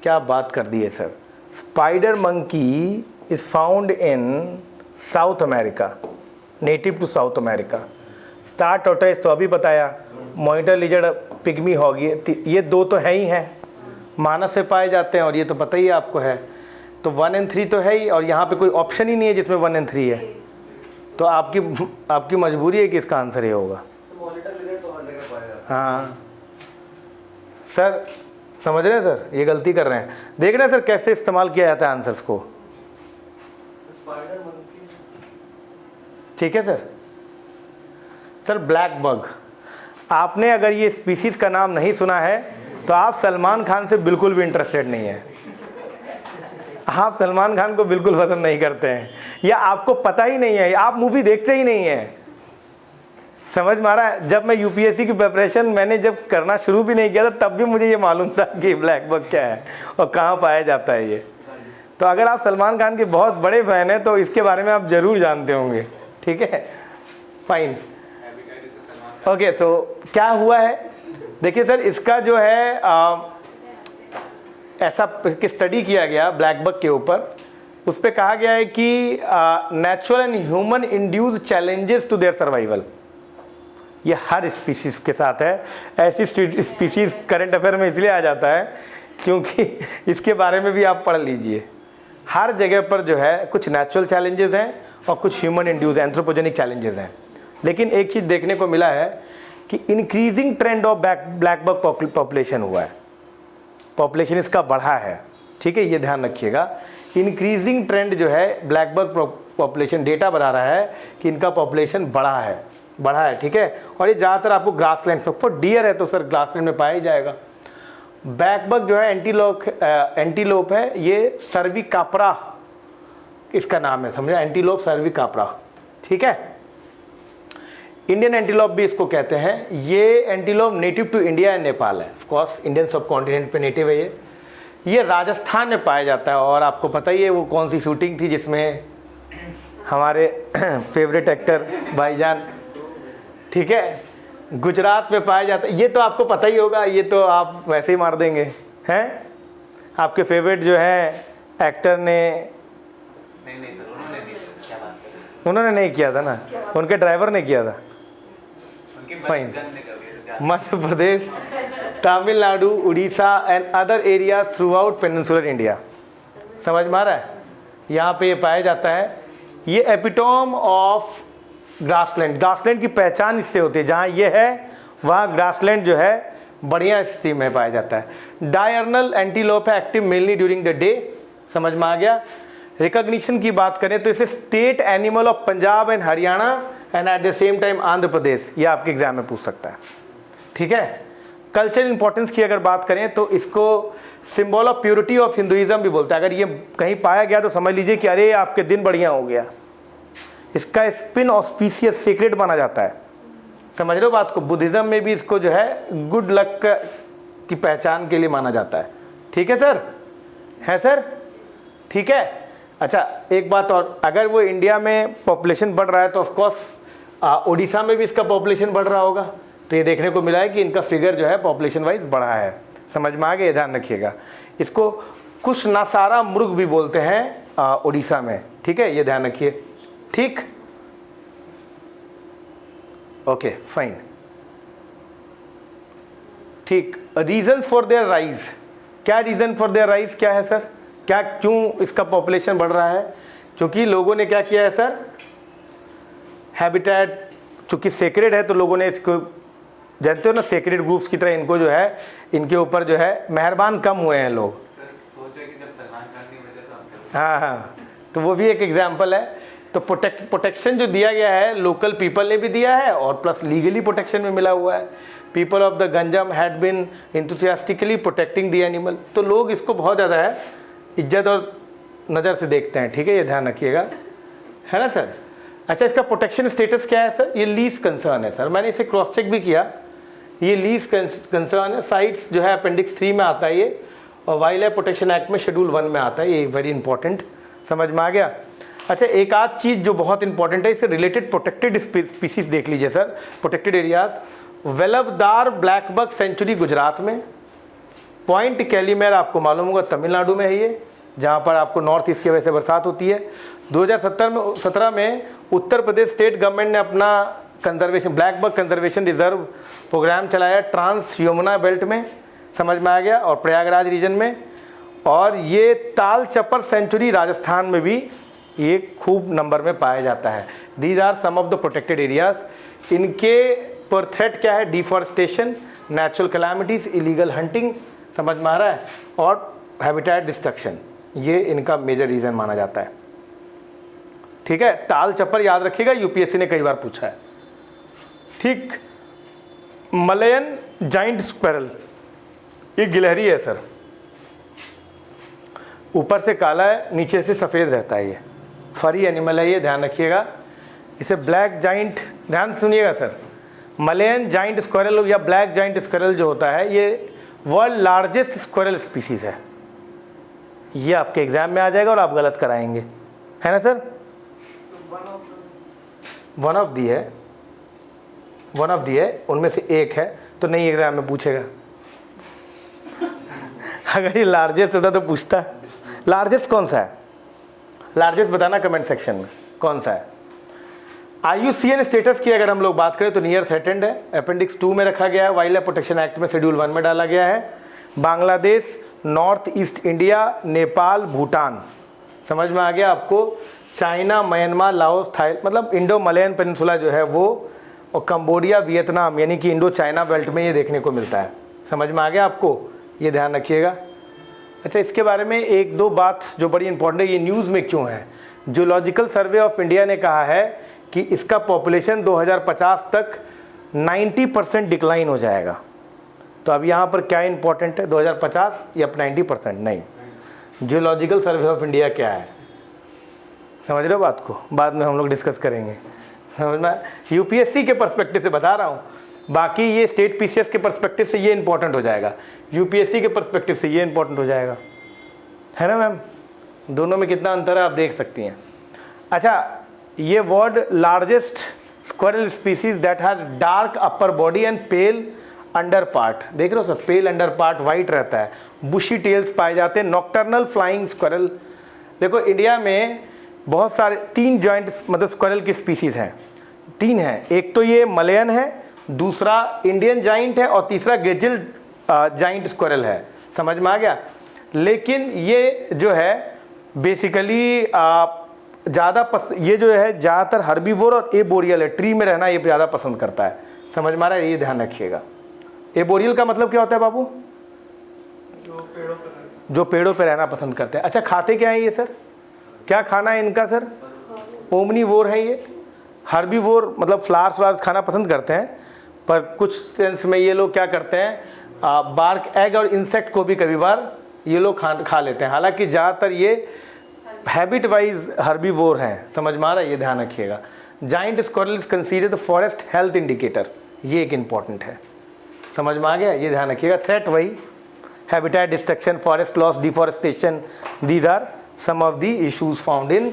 क्या बात कर दी है sir. Spider monkey is found in South America, native to South America. Star tortoise तो अभी बताया, मॉनिटर लिजर्ड पिग्मी होगी, ये दो तो है ही हैं, मानस से पाए जाते हैं और ये तो पता ही आपको है। तो 1 और 3 तो है ही, और यहाँ पे कोई ऑप्शन ही नहीं है जिसमें 1 और 3 है। तो आपकी मजबूरी है कि इसका आंसर ये होगा। हाँ सर, समझ रहे हैं सर, ये गलती कर रहे हैं। देख रहे हैं सर कैसे इस्तेमाल किया जाता है आंसर्स को, ठीक है सर। सर ब्लैक बग, आपने अगर ये स्पीसीज का नाम नहीं सुना है तो आप सलमान खान से बिल्कुल भी इंटरेस्टेड नहीं है। आप सलमान खान को बिल्कुल पसंद नहीं करते हैं, या आपको पता ही नहीं है, आप मूवी देखते ही नहीं है। समझ में आ रहा है? जब मैं यूपीएससी की प्रिपरेशन मैंने जब करना शुरू भी नहीं किया था तब भी मुझे ये मालूम था कि ब्लैक बग क्या है और कहाँ पाया जाता है ये। तो अगर आप सलमान खान के बहुत बड़े फैन हैं तो इसके बारे में आप ज़रूर जानते होंगे, ठीक है, फाइन, ओके। तो क्या हुआ है, देखिए सर, इसका जो है ऐसा स्टडी किया गया ब्लैक बग के ऊपर। उस पर कहा गया है कि natural and human induced challenges to their survival, ये हर स्पीसीज के साथ है। ऐसी स्पीसीज करंट अफेयर में इसलिए आ जाता है क्योंकि इसके बारे में भी आप पढ़ लीजिए। हर जगह पर जो है कुछ नेचुरल चैलेंजेस हैं और कुछ ह्यूमन इंड्यूस एंथ्रोपोजेनिक चैलेंजेस हैं। लेकिन एक चीज़ देखने को मिला है कि increasing trend of black bug population हुआ है, पॉपुलेशन इसका बढ़ा है, ठीक है, ये ध्यान रखिएगा। इंक्रीजिंग ट्रेंड जो है ब्लैक बग पॉपुलेशन, डेटा बता रहा है कि इनका पॉपुलेशन बढ़ा है, ठीक है। और ये ज़्यादातर आपको ग्रासलैंड में, पर डियर है तो सर ग्रासलैंड में पाया जाएगा। ब्लैक बग जो है एंटीलोप है, ये सर्विकाप्रा इसका नाम है, समझा, एंटीलोप सर्विकाप्रा, ठीक है। इंडियन एंटीलोप भी इसको कहते हैं। ये antelope native to India and Nepal है, of course Indian subcontinent पे नेटिव है ये राजस्थान में पाया जाता है। और आपको पता ही है वो कौन सी शूटिंग थी जिसमें हमारे फेवरेट एक्टर भाईजान, ठीक है, गुजरात में पाया जाता है। ये तो आपको पता ही होगा, ये तो आप वैसे ही मार देंगे हैं। आपके फेवरेट जो है एक्टर ने
नहीं सर, उन्होंने नहीं सर, क्या बात कर रहे हैं?
उन्होंने नहीं किया था ना, उनके ड्राइवर ने किया था।
उनके
Fine.
गन ने कर दिया था।
Madhya Pradesh, Tamil Nadu, Orissa and other area through peninsular India. समझ में आ रहा है? यहाँ पे ये पाया जाता है। ये एपिटोम ऑफ ग्रासलैंड, ग्रासलैंड की पहचान इससे होती है, जहाँ ये है वहाँ ग्रासलैंड जो है बढ़िया स्थिति में पाया जाता है। डायर्नल एंटीलोप है, active mainly during the day. समझ में आ गया? रिकॉग्निशन की बात करें तो इसे state animal of Punjab and Haryana and at the same time Andhra Pradesh, ये आपके एग्जाम में पूछ सकता है। ठीक है। कल्चर इंपॉर्टेंस की अगर बात करें तो इसको symbol of purity of Hinduism भी बोलते हैं। अगर ये कहीं पाया गया तो समझ लीजिए कि अरे आपके दिन बढ़िया हो गया। इसका स्पिन ऑस्पिशियस सीक्रेट माना जाता है। समझ रहे हो बात को? बुद्धिज्म में भी इसको जो है गुड लक की पहचान के लिए माना जाता है। ठीक है सर? है सर? ठीक है। अच्छा, एक बात और, अगर वो इंडिया में पॉपुलेशन बढ़ रहा है तो ऑफकोर्स उड़ीसा में भी इसका पॉपुलेशन बढ़ रहा होगा। तो ये देखने को मिला है कि इनका फिगर जो है पॉपुलेशन वाइज बढ़ा है। समझ में आ गया? ध्यान रखिएगा। इसको कुछ नासारा मृग भी बोलते हैं उड़ीसा में। ठीक है, ये ध्यान रखिए। ठीक, ओके फाइन। ठीक, रीजन फॉर देयर राइज, क्या रीजन फॉर देयर राइज क्या है सर? क्या, क्यों इसका पॉपुलेशन बढ़ रहा है? क्योंकि लोगों ने क्या किया है सर? हैबिटेट, चूंकि सेक्रेड है तो लोगों ने इसको, जानते हो ना, सेक्रेड ग्रुप्स की तरह इनको जो है, इनके ऊपर जो है मेहरबान कम हुए हैं लोग।
सर सोचा कि जब सलमान खान नहीं बचा तो हम क्या?
हाँ, तो वो भी एक एग्जाम्पल है। तो प्रोटेक्शन जो दिया गया है लोकल पीपल ने भी दिया है और प्लस लीगली प्रोटेक्शन भी मिला हुआ है। People of the Ganjam had been enthusiastically protecting the animal. तो लोग इसको बहुत ज़्यादा है इज्जत और नज़र से देखते हैं। ठीक है, ये ध्यान रखिएगा, है ना सर? अच्छा, इसका प्रोटेक्शन स्टेटस क्या है सर? ये लीस्ट कंसर्न है सर। मैंने इसे क्रॉस चेक भी किया, ये लीस्ट कंसर्न है। साइट्स जो है अपेंडिक्स 3 में आता है ये, और वाइल्ड लाइफ प्रोटेक्शन एक्ट में शेड्यूल 1 में आता है। ये वेरी इंपॉर्टेंट, समझ में आ गया? अच्छा, एक आध चीज़ जो बहुत इंपॉर्टेंट है, इससे रिलेटेड प्रोटेक्टेड स्पीसीज देख लीजिए sir, protected areas. Velavadar black buck sanctuary Gujarat में, पॉइंट कैलीमेर आपको मालूम होगा तमिलनाडु में है ये, जहाँ पर आपको नॉर्थ ईस्ट की वजह से बरसात होती है। 2017 में उत्तर प्रदेश स्टेट गवर्नमेंट ने अपना conservation, black buck conservation reserve programme चलाया ट्रांस यमुना बेल्ट में। समझ में आ गया? और प्रयागराज रीजन में। और ये ताल चपर सेंचुरी राजस्थान में भी ये खूब नंबर में पाया जाता है। These are some of the protected areas. इनके पर थ्रेट क्या है? Deforestation, natural calamities, illegal hunting, समझ में आ रहा है, और हैबिटेट डिस्ट्रक्शन, ये इनका मेजर रीजन माना जाता है। ठीक है, ताल चपर याद रखिएगा, यूपीएससी ने कई बार पूछा है। ठीक, मलयन जाइंट स्क्वेरल, ये गिलहरी है सर, ऊपर से काला है, नीचे से सफ़ेद रहता है। ये फरी एनिमल है, ये ध्यान रखिएगा। इसे ब्लैक जाइंट, ध्यान सुनिएगा सर, मलयन जाइंट स्क्वेरल या ब्लैक जाइंट स्क्वेरल जो होता है, ये वर्ल्ड लार्जेस्ट स्क्वेरल स्पीसीज है। ये आपके एग्जाम में आ जाएगा और आप गलत कराएंगे, है ना सर? वन ऑफ दी है, उनमें से एक है, तो नहीं एग्जाम में पूछेगा। अगर ये लार्जेस्ट होता तो पूछता। लार्जेस्ट कौन सा है? लार्जेस्ट बताना कमेंट सेक्शन में कौन सा है। IUCN स्टेटस की अगर हम लोग बात करें तो नियर थ्रेटेंड है, अपेंडिक्स 2 में रखा गया है, वाइल्ड लाइफ प्रोटेक्शन एक्ट में शेड्यूल 1 में डाला गया है। Bangladesh, north east India, Nepal, Bhutan, समझ में आ गया आपको? चाइना, म्यांमार, लाओस, थाईलैंड, मतलब इंडो मलयन पेनिनसुला जो है वो, और कंबोडिया, वियतनाम, यानी कि इंडो चाइना बेल्ट में ये देखने को मिलता है। समझ में आ गया आपको? ये ध्यान रखिएगा। अच्छा, इसके बारे में एक दो बात जो बड़ी इंपॉर्टेंट है, ये न्यूज़ में क्यों है? जियोलॉजिकल सर्वे ऑफ इंडिया ने कहा है कि इसका पॉपुलेशन 2050 तक 90% डिक्लाइन हो जाएगा। तो अब यहाँ पर क्या इंपॉर्टेंट है, 2050 या 90%? नहीं, जियोलॉजिकल सर्वे ऑफ इंडिया क्या है, समझ रहे हो बात को? बाद में हम लोग डिस्कस करेंगे, समझना। यूपीएससी के पर्सपेक्टिव से बता रहा हूँ, बाकी ये स्टेट पीसीएस के पर्सपेक्टिव से ये इंपॉर्टेंट हो जाएगा, यूपीएससी के पर्सपेक्टिव से ये इंपॉर्टेंट हो जाएगा, है ना मैम? दोनों में कितना अंतर है आप देख सकती हैं। अच्छा, ये word largest squirrel species that has dark upper body and pale under part, देख रहे हो सर, पेल अंडर पार्ट वाइट रहता है, बुशी टेल्स पाए जाते हैं, नॉक्टर्नल फ्लाइंग स्क्वेरल। देखो इंडिया में बहुत सारे 3 जॉइंट मतलब स्क्वायरल की स्पीसीज हैं, 3 हैं। एक तो ये मलयन है, दूसरा इंडियन जाइंट है और तीसरा ग्रेजिल जाइंट स्क्वायरल है। समझ में आ गया। लेकिन ये जो है बेसिकली ये जो है ज़्यादातर हर्बीवोर और एबोरियल है, ट्री में रहना ये ज़्यादा पसंद करता है। समझ में आ रहा है, ये ध्यान रखिएगा। एबोरियल का मतलब क्या होता है बाबू? जो पेड़ों पे रहना पसंद करते हैं। अच्छा, खाते क्या है ये सर? क्या खाना है इनका सर? ओमनीवोर है ये। हर्बीवोर मतलब फ्लावर्स वार्स खाना पसंद करते हैं, पर कुछ सेंस में ये लोग क्या करते हैं, बार्क, एग और इंसेक्ट को भी कभी बार ये लोग खा लेते हैं। हालांकि ज़्यादातर ये हैबिट वाइज हर्बीवोर हैं। समझ में आ रहा है, ये ध्यान रखिएगा। Giant squirrel is considered the forest health indicator, ये एक इंपॉर्टेंट है। समझ में आ गया, ये ध्यान रखिएगा। थ्रेट वही habitat destruction, forest loss, deforestation, these are some of the issues found in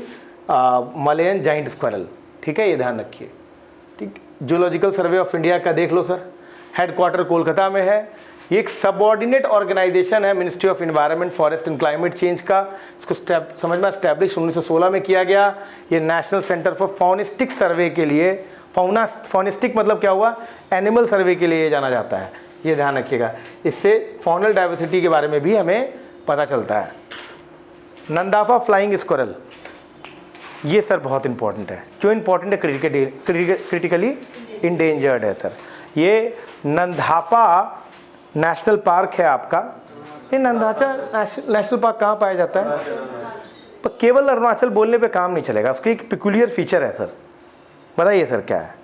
Malayan giant squirrel. ठीक है, ये ध्यान रखिए। ठीक, जूलॉजिकल सर्वे ऑफ इंडिया का देख लो सर, हेडक्वार्टर कोलकाता में है। ये एक सबऑर्डिनेट ऑर्गेनाइजेशन है ministry of environment, forest and climate change का। इसको समझना एस्टैब्लिश 1916 में किया गया। ये नेशनल सेंटर फॉर फॉनिस्टिक सर्वे के लिए, फॉनिस्टिक मतलब क्या हुआ, एनिमल सर्वे के लिए जाना जाता है। ये ध्यान रखिएगा। इससे फॉनल डाइवर्सिटी के बारे में भी हमें पता चलता है। नंदाफा फ्लाइंग स्क्वायरल, ये सर बहुत इंपॉर्टेंट है। क्यों इंपॉर्टेंट है? क्रिटिकली इंडेंजर्ड है सर। ये नंदाफा नेशनल पार्क है आपका। ये नंदाफा नेशनल पार्क कहाँ पाया जाता है? पर केवल अरुणाचल बोलने पे काम नहीं चलेगा, उसकी एक पिकुलियर फीचर है सर। बताइए सर क्या है?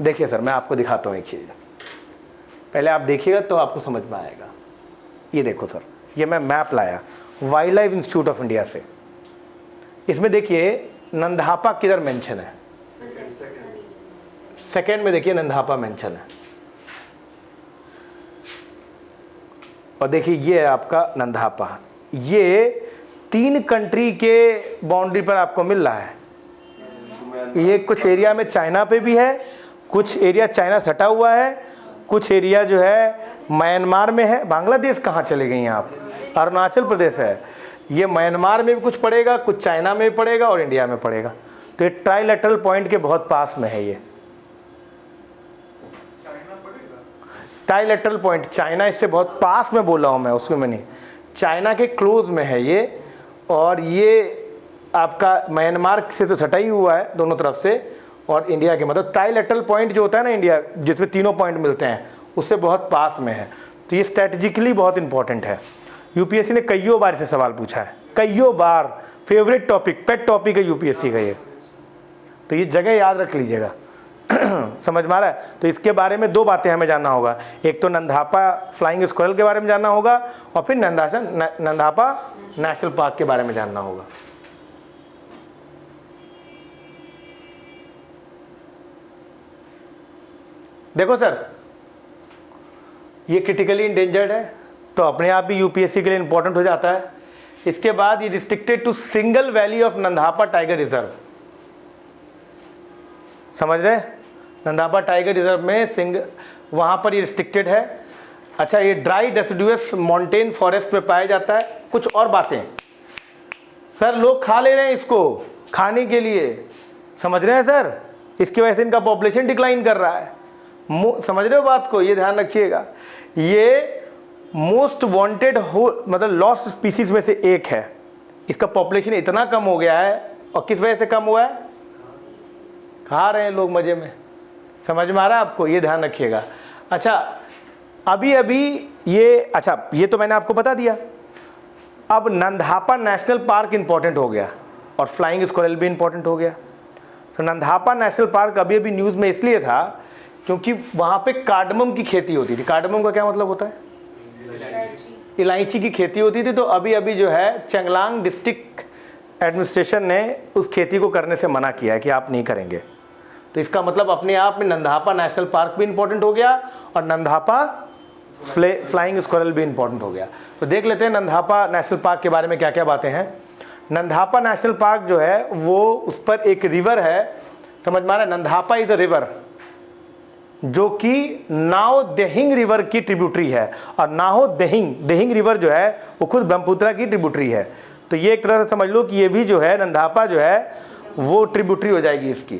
देखिए सर, मैं आपको दिखाता हूँ एक चीज़, पहले आप देखिएगा तो आपको समझ में आएगा। ये देखो सर, ये मैं मैप लाया wild life institute of India से। इसमें देखिए नंदाफा किधर मेंशन है, सेकेंड में देखिए नंदाफा मेंशन है। और देखिए ये है आपका नंदाफा। ये 3 कंट्री के बाउंड्री पर आपको मिल रहा है। ये कुछ एरिया में चाइना पे भी है, कुछ एरिया चाइना सटा हुआ है, कुछ एरिया जो है म्यांमार में है। बांग्लादेश कहाँ चले गई हैं आप? अरुणाचल प्रदेश है। ये म्यांमार में भी कुछ पड़ेगा, कुछ चाइना में भी पड़ेगा और इंडिया में पड़ेगा। तो ये ट्राइलेटरल पॉइंट के बहुत पास में है। ये ट्राइलेटरल पॉइंट, चाइना इससे बहुत पास में बोला हूँ मैं, उसमें मैं नहीं, चाइना के क्लोज में है ये। और ये आपका म्यांमार से तो सटा ही हुआ है दोनों तरफ से, और इंडिया के मतलब ट्राइलेटरल पॉइंट जो होता है ना इंडिया, जिसमें तीनों पॉइंट मिलते हैं, उससे बहुत पास में है। तो ये स्ट्रैटेजिकली बहुत इंपॉर्टेंट है। यूपीएससी ने कईयों बार से सवाल पूछा है, कईयों बार। फेवरेट टॉपिक, पेट टॉपिक है यूपीएससी का ये। तो ये जगह याद रख लीजिएगा। समझ में आ रहा है? तो इसके बारे में 2 बातें हमें जानना होगा। एक तो नंदाफा फ्लाइंग स्क्वायरल के बारे में जानना होगा, और फिर नंदाफा नेशनल पार्क के बारे में जानना होगा। देखो सर, ये क्रिटिकली इंडेंजर्ड है, तो अपने आप ही यूपीएससी के लिए इंपॉर्टेंट हो जाता है। इसके बाद ये restricted to single valley of Namdapha tiger reserve. समझ रहे? नंदाफा टाइगर रिजर्व में वहाँ पर ये रिस्ट्रिक्टेड है। अच्छा, ये ड्राई डेसिडुअस माउंटेन फॉरेस्ट में पाया जाता है। कुछ और बातें सर, लोग खा ले रहे हैं इसको खाने के लिए। समझ रहे हैं सर? इसकी वजह से इनका पॉपुलेशन डिक्लाइन कर रहा है। समझ रहे हो बात को? ये ध्यान रखिएगा। ये मोस्ट वांटेड मतलब लॉस्ट स्पीसीज में से एक है। इसका पॉपुलेशन इतना कम हो गया है, और किस वजह से कम हुआ है? खा रहे हैं लोग मजे में। समझ में आ रहा है आपको? ये ध्यान रखिएगा। अच्छा, अभी ये, अच्छा ये तो मैंने आपको बता दिया। अब नंदाफा नेशनल पार्क इंपॉर्टेंट हो गया, और फ्लाइंग स्क्वायरल भी इंपॉर्टेंट हो गया। तो नंदाफा नेशनल पार्क अभी न्यूज़ में इसलिए था क्योंकि वहाँ पे कार्डमम की खेती होती थी। कार्डमम का क्या मतलब होता है? इलायची की खेती होती थी। तो अभी जो है चंगलांग डिस्ट्रिक्ट एडमिनिस्ट्रेशन ने उस खेती को करने से मना किया है कि आप नहीं करेंगे। तो इसका मतलब अपने आप में नंदाफा नेशनल पार्क भी इंपॉर्टेंट हो गया, और नंदाफा फ्लाइंग स्क्वायरल भी इंपॉर्टेंट हो गया। तो देख लेते हैं नंदाफा नेशनल पार्क के बारे में क्या क्या बातें हैं। नंदाफा नेशनल पार्क जो है वो, उस पर एक रिवर है। समझ में आ रहा है? नंदाफा इज अ रिवर जो कि नाओ देहिंग रिवर की ट्रिब्यूटरी है। और नाओ देहिंग रिवर जो है वो खुद ब्रह्मपुत्रा की ट्रिब्यूटरी है। तो ये एक तरह से समझ लो कि ये भी जो है नंदापा जो है वो ट्रिब्यूटरी हो जाएगी इसकी।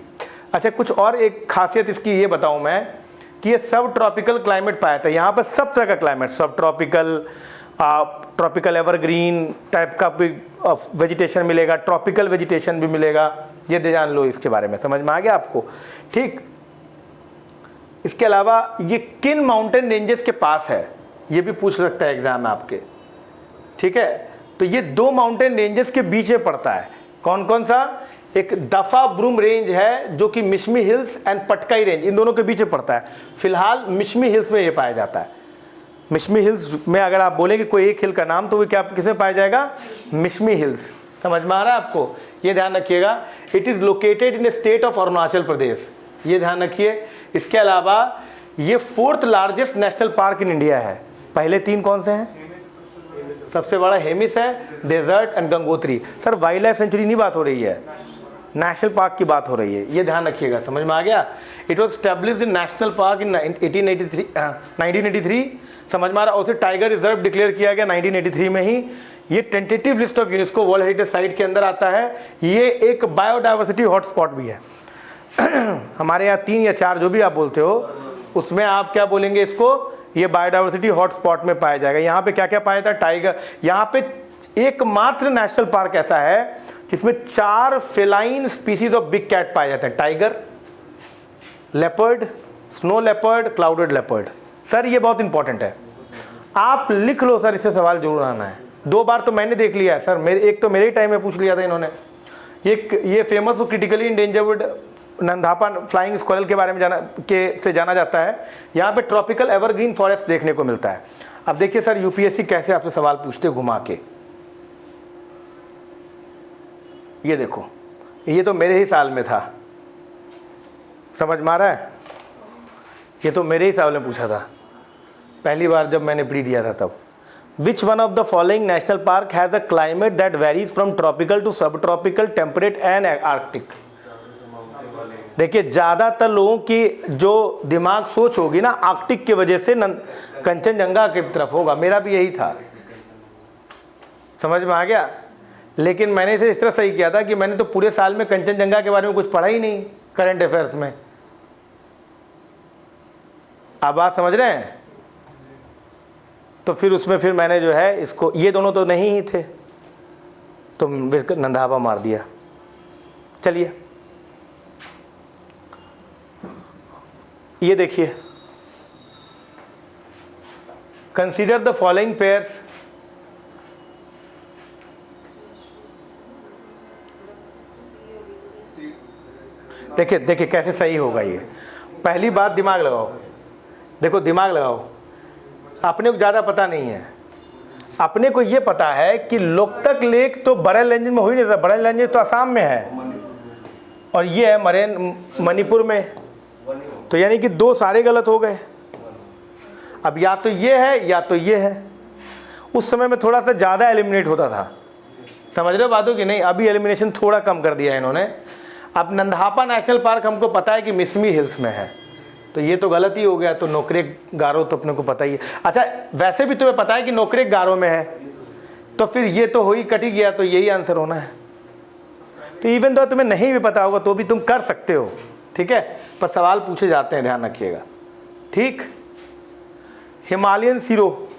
अच्छा, कुछ और एक खासियत इसकी ये बताऊं मैं कि ये सब ट्रॉपिकल क्लाइमेट पाया था। यहाँ पर सब तरह का क्लाइमेट, सब ट्रॉपिकल, ट्रॉपिकल एवरग्रीन टाइप का भी वेजिटेशन मिलेगा, ट्रॉपिकल वेजिटेशन भी मिलेगा। ये जान लो इसके बारे में, समझ में आ गया आपको? ठीक। इसके अलावा ये किन माउंटेन रेंजेस के पास है, ये भी पूछ सकता है एग्जाम में आपके। ठीक है, तो ये 2 माउंटेन रेंजेस के बीच में पड़ता है। कौन कौन सा? एक दफा ब्रूम रेंज है जो कि Mishmi hills and Patkai range, इन दोनों के बीच में पड़ता है। फिलहाल मिशमी हिल्स में ये पाया जाता है। मिशमी हिल्स में अगर आप बोलेंगे कोई एक हिल का नाम, तो वो क्या किसमें पाया जाएगा? मिशमी हिल्स। समझ में आ रहा है आपको? ये ध्यान रखिएगा। It is located in state of Arunachal Pradesh, ये ध्यान रखिए। इसके अलावा ये 4th largest national park in India है। पहले 3 कौन से हैं? सबसे बड़ा हेमिस है, desert and Gangotri. Sir wildlife sanctuary नहीं बात हो रही है, नेशनल पार्क की बात हो रही है, ये ध्यान रखिएगा। समझ में आ गया? It was established in national park इन 1983। समझ में आ रहा? उसे टाइगर रिजर्व डिक्लेयर किया गया 1983 में ही। ये tentative list of UNESCO world heritage site के अंदर आता है। ये एक बायोडाइवर्सिटी हॉटस्पॉट भी है। हमारे यहाँ 3 या 4 जो भी आप बोलते हो, उसमें आप क्या बोलेंगे इसको? ये बायोडाइवर्सिटी हॉटस्पॉट में पाया जाएगा। यहाँ पे क्या क्या पाया जाता है? टाइगर। यहाँ पे एकमात्र नेशनल पार्क ऐसा है जिसमें 4 feline species of big cat पाए जाते हैं। Tiger, leopard, snow leopard, clouded leopard. Sir ये बहुत इंपॉर्टेंट है, आप लिख लो सर, इससे सवाल जरूर आना है। 2 बार तो मैंने देख लिया है सर, मेरे एक तो मेरे ही टाइम में पूछ लिया था इन्होंने। ये famous critically endangered Namdapha flying squirrel के बारे में जाना जाता है। यहाँ पे ट्रॉपिकल एवरग्रीन फॉरेस्ट देखने को मिलता है। अब देखिए सर, यूपीएससी कैसे आपसे सवाल पूछते घुमा के। ये देखो, ये तो मेरे ही साल में था, समझ में आ रहा है? ये तो मेरे ही साल में पूछा था पहली बार जब मैंने प्री दिया था तब। Which one of the following national park has a climate that varies from tropical to subtropical, temperate and arctic. देखिए ज़्यादातर लोगों की जो दिमाग सोच होगी ना, आर्कटिक की वजह से कंचनजंगा की तरफ होगा। मेरा भी यही था, समझ में आ गया? लेकिन मैंने इसे इस तरह सही किया था कि मैंने तो पूरे साल में कंचनजंगा के बारे में कुछ पढ़ा ही नहीं करंट अफेयर्स में। आप बात समझ रहे हैं? तो फिर उसमें फिर मैंने जो है इसको, ये दोनों तो नहीं ही थे, तो फिर नंदापा मार दिया। चलिए ये देखिए, कंसीडर द फॉलोइंग पेयर्स। देखिए देखिए कैसे सही होगा ये। पहली बात दिमाग लगाओ, देखो दिमाग लगाओ। अपने को ज़्यादा पता नहीं है, अपने को ये पता है कि लोकतक लेक तो बड़े रेंज में हो ही नहीं था। बड़े रेंज तो असम में है और ये है मणिपुर में, तो यानी कि 2 सारे गलत हो गए। अब या तो ये है या तो ये है। उस समय में थोड़ा सा ज़्यादा एलिमिनेट होता था, समझ रहे हो बातों की नहीं? अभी एलिमिनेशन थोड़ा कम कर दिया है इन्होंने। अब नंदापा नेशनल पार्क हमको पता है कि मिशमी हिल्स में है, तो ये तो गलत ही हो गया। तो नोकरेक गारो तो अपने को पता ही है। अच्छा वैसे भी तुम्हें पता है कि नोकरेक गारो में है, तो फिर ये तो हो ही कट ही गया, तो यही आंसर होना है। तो इवन तो तुम्हें नहीं भी पता होगा तो भी तुम कर सकते हो, ठीक है? पर सवाल पूछे जाते हैं, ध्यान रखिएगा। ठीक, हिमालयन सीरो।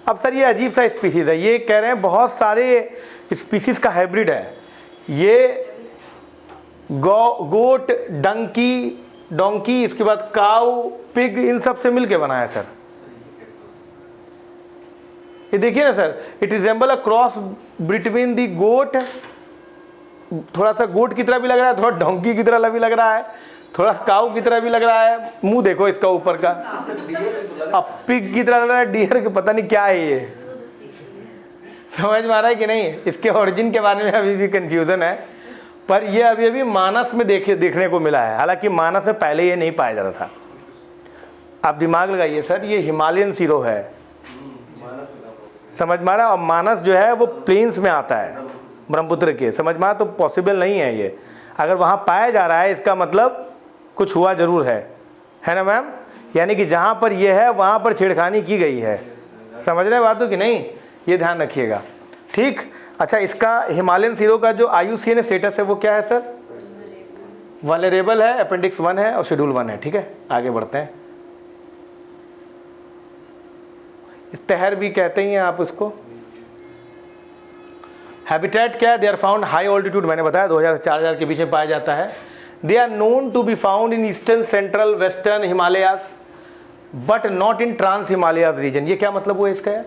अब सर ये अजीब सा स्पीसीज है, ये कह रहे हैं बहुत सारे स्पीसीज का हाइब्रिड है। ये गोट, डोंकी, इसके बाद काऊ, पिग, इन सब से मिलके बना है सर। ये देखिए ना sir, it resemble a cross between the goat, थोड़ा सा गोट की तरह भी लग रहा है, थोड़ा डोंकी की तरह भी लग रहा है, थोड़ा काऊ की तरह भी लग रहा है। मुंह देखो इसका ऊपर का, अब पिग की तरह लग रहा है, डियर के पता नहीं क्या है ये। समझ में आ रहा है कि नहीं? इसके ओरिजिन के बारे में अभी भी कंफ्यूजन है, पर ये अभी मानस में देखने को मिला है। हालांकि मानस में पहले ये नहीं पाया जाता था। आप दिमाग लगाइए सर, ये हिमालयन सीरो है, समझ में आ रहा है? और मानस जो है वो प्लेन्स में आता है ब्रह्मपुत्र के, समझ में आ? तो पॉसिबल नहीं है ये। अगर वहाँ पाया जा रहा है इसका मतलब कुछ हुआ जरूर है ना मैम? यानी कि जहाँ पर ये है वहाँ पर छेड़खानी की गई है। समझ रहे बातों की नहीं? ये ध्यान रखिएगा। ठीक, अच्छा, इसका हिमालयन सीरो का जो IUCN स्टेटस है वो क्या है सर? वल्नरेबल है, अपेंडिक्स 1 है और शेड्यूल 1 है। ठीक है, आगे बढ़ते हैं। तहर भी कहते हैं आप उसको। हैबिटेट क्या है? They are found high altitude, मैंने बताया 2000 से 4000 के बीच में पाया जाता है। They are known to be found in eastern, central, western Himalayas but not in trans Himalayas region. ये क्या मतलब हुआ इसका यार?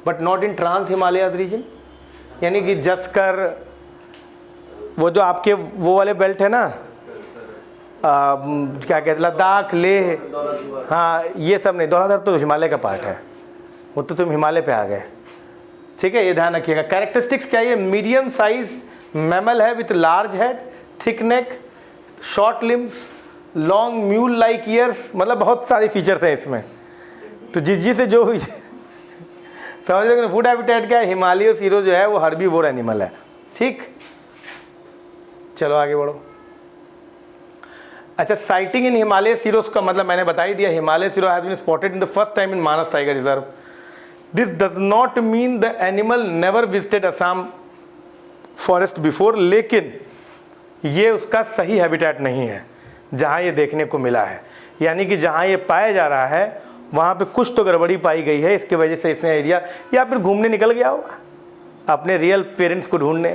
But not in trans Himalayas region, यानी कि जस्कर, वो जो आपके वो वाले बेल्ट है ना, क्या कहते हैं, लद्दाख, लेह, हाँ ये सब नहीं। धौलाधर तो हिमालय का पार्ट है, वो तो तुम हिमालय पे आ गए। ठीक है, ये ध्यान रखिएगा। कैरेक्टरिस्टिक्स क्या है? ये मीडियम साइज मैमल है with large head, thick neck, short limbs, long mule like years, मतलब बहुत सारे फीचर्स हैं इसमें। तो जिस से जो समझ रहे हो। फूड हैबिटेट क्या है? हिमालय सीरो जो है वो हर्बीवोर एनिमल है। ठीक, चलो आगे बढ़ो। अच्छा, साइटिंग इन हिमालय सीरोस का मतलब मैंने बता ही दिया। Himalaya serow has been spotted in the first time in Manas tiger reserve. This does not mean the animal never visited Assam forest before, लेकिन ये उसका सही हैबिटेट नहीं है जहाँ ये देखने को मिला है। यानी कि जहाँ ये पाया जा रहा है वहाँ पे कुछ तो गड़बड़ी पाई गई है, इसकी वजह से इसने एरिया, या फिर घूमने निकल गया होगा अपने रियल पेरेंट्स को ढूंढने,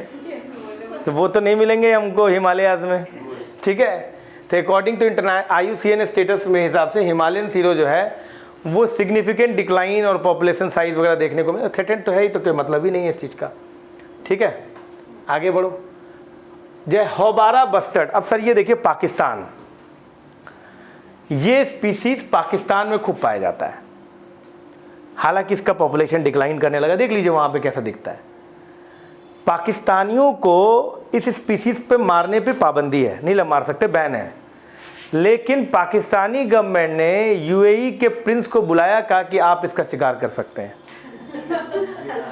तो वो तो नहीं मिलेंगे हमको हिमालयाज में। ठीक है, तो अकॉर्डिंग टू IUCN स्टेटस में हिसाब से हिमालयन सीरो जो है वो सिग्निफिकेंट डिक्लाइन और पॉपुलेशन साइज वगैरह देखने को मिला। थ्रेटेंड तो है ही, तो कोई मतलब ही नहीं है इस चीज़ का। ठीक है, आगे बढ़ो। जय होबारा बस्टर्ड। अब सर ये देखिए, पाकिस्तान, ये स्पीसीज पाकिस्तान में खूब पाया जाता है, हालांकि इसका पॉपुलेशन डिक्लाइन करने लगा। देख लीजिए वहां पे कैसा दिखता है। पाकिस्तानियों को इस स्पीसीज पे मारने पे पाबंदी है, नहीं मार सकते, बैन है। लेकिन पाकिस्तानी गवर्नमेंट ने UAE के प्रिंस को बुलाया, कहा कि आप इसका शिकार कर सकते हैं।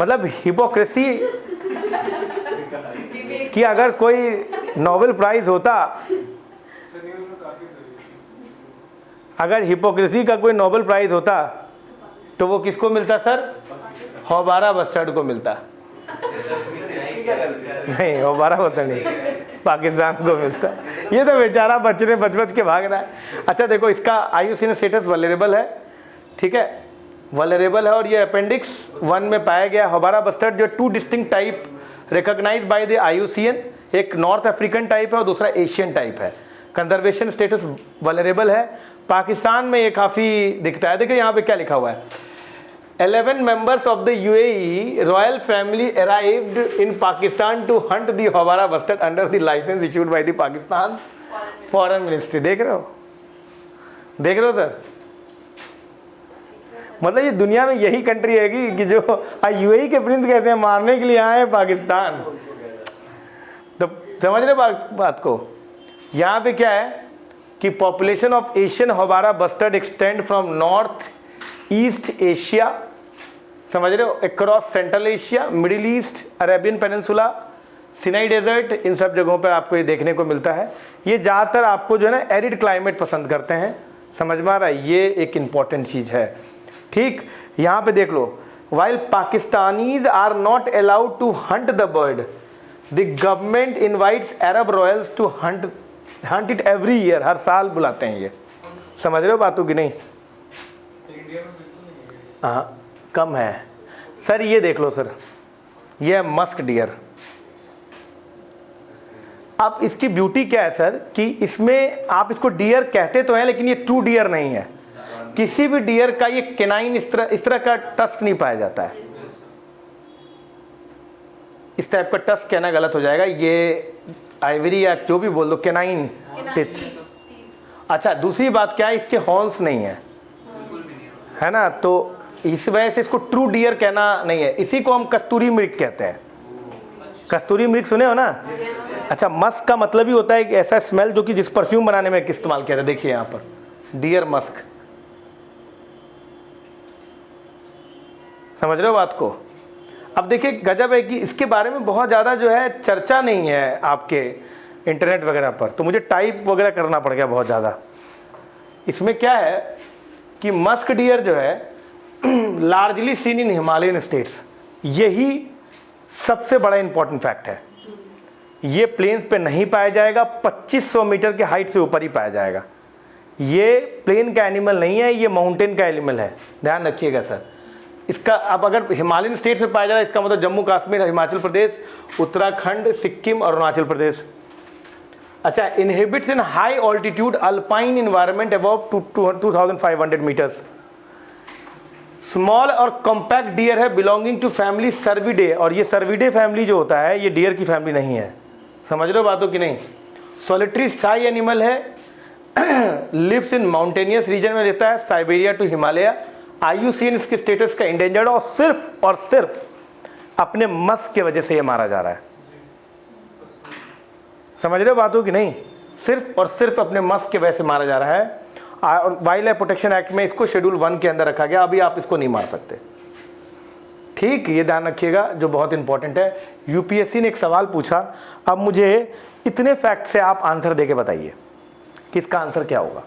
मतलब हिपोक्रेसी कि अगर कोई नोबेल प्राइज होता, अगर हिपोक्रेसी का कोई नोबेल प्राइज होता तो वो किसको मिलता सर? होबारा बस्टर्ड को मिलता। नहीं, होबारा होता नहीं, पाकिस्तान को मिलता। ये तो बेचारा बच्चे बच के भाग रहा है। अच्छा देखो, इसका IUCN स्टेटस वल्नरेबल है। ठीक है, वल्नरेबल है और ये अपेंडिक्स 1 में पाया गया। होबारा बस्टर्ड जो 2 distinct type recognise by the IUCN, एक नॉर्थ अफ्रीकन टाइप है और दूसरा एशियन टाइप है। कंजर्वेशन स्टेटस वल्नरेबल है। पाकिस्तान में ये काफ़ी दिखता है। देखिए यहाँ पे क्या लिखा हुआ है, 11 members of the UAE royal family arrived in Pakistan to hunt the houbara bustard under the license issued by the Pakistan Foreign Ministry। देख रहे हो, देख रहे हो सर? मतलब ये दुनिया में यही कंट्री है कि जो UAE के प्रिंस कहते हैं मारने के लिए आए हैं पाकिस्तान। तो समझ रहे बात को? यहाँ पे क्या है कि population of Asian houbara bustard extend from north east Asia, समझ रहे हो, across central Asia, middle east, Arabian peninsula, Sinai desert, इन सब जगहों पर आपको ये देखने को मिलता है। ये ज़्यादातर आपको जो है ना एरिड क्लाइमेट पसंद करते हैं। समझ में आ रहा है? ये एक इम्पॉर्टेंट चीज़ है। ठीक, यहाँ पे देख लो, while Pakistanis are not allowed to hunt the bird, the government invites Arab royals to hunt it every year. हर साल बुलाते हैं ये। समझ रहे हो बातों की? नहीं, हाँ कम है सर। ये देख लो सर, ये है मस्क डियर। अब इसकी ब्यूटी क्या है सर कि इसमें आप इसको डियर कहते तो हैं, लेकिन ये ट्रू डियर नहीं है। किसी भी डियर का ये केनाइन इस तरह का टस्क नहीं पाया जाता है। इस टाइप का टस्क कहना गलत हो जाएगा, ये आइवरी या जो भी बोल दो, केनाइन टिथ। अच्छा, दूसरी बात क्या है, इसके हॉर्न्स नहीं है ना, तो इस वजह से इसको ट्रू डियर कहना नहीं है। इसी को हम कस्तूरी मृग कहते हैं। कस्तूरी मृग सुने हो ना? अच्छा, मस्क का मतलब ही होता है कि ऐसा स्मेल जो कि जिस परफ्यूम बनाने में इस्तेमाल किया था। देखिए यहाँ पर डियर मस्क, समझ रहे हो बात को? अब देखिए गजब है कि इसके बारे में बहुत ज़्यादा जो है चर्चा नहीं है आपके इंटरनेट वगैरह पर, तो मुझे टाइप वगैरह करना पड़ गया बहुत ज़्यादा। इसमें क्या है कि मस्क डियर जो है largely seen in Himalayan states, यही सबसे बड़ा इंपॉर्टेंट फैक्ट है, ये प्लेन्स पे नहीं पाया जाएगा, 2500 मीटर के हाइट से ऊपर ही पाया जाएगा। ये प्लेन का एनिमल नहीं है, ये माउंटेन का एनिमल है, ध्यान रखिएगा सर। इसका अब अगर हिमालयन स्टेट्स में पाया जा रहा है, इसका मतलब जम्मू कश्मीर, हिमाचल प्रदेश, उत्तराखंड, सिक्किम और अरुणाचल प्रदेश। अच्छा, inhabits in high altitude alpine environment above 2500 metres. Small और कॉम्पैक्ट डियर है बिलोंगिंग टू फैमिली सर्विडे, और ये सर्विडे फैमिली जो होता है ये डियर की फैमिली नहीं है, समझ रहे हो बातों की नहीं। सॉलिटरी स्काई एनिमल है, लिव्स इन माउंटेनियस रीजन में रहता है, साइबेरिया टू हिमालय। IUCN इसके स्टेटस का इंडेंजर्ड, और सिर्फ अपने मस्क की वजह से ये मारा जा रहा है, समझ रहे हो बातों की नहीं, सिर्फ और सिर्फ अपने मस्क की वजह से मारा जा रहा है। और वाइल्ड लाइफ प्रोटेक्शन एक्ट में इसको शेड्यूल 1 के अंदर रखा गया, अभी आप इसको नहीं मार सकते, ठीक, ये ध्यान रखिएगा जो बहुत इंपॉर्टेंट है। यूपीएससी ने एक सवाल पूछा, अब मुझे इतने फैक्ट से आप आंसर देके बताइए कि इसका आंसर क्या होगा।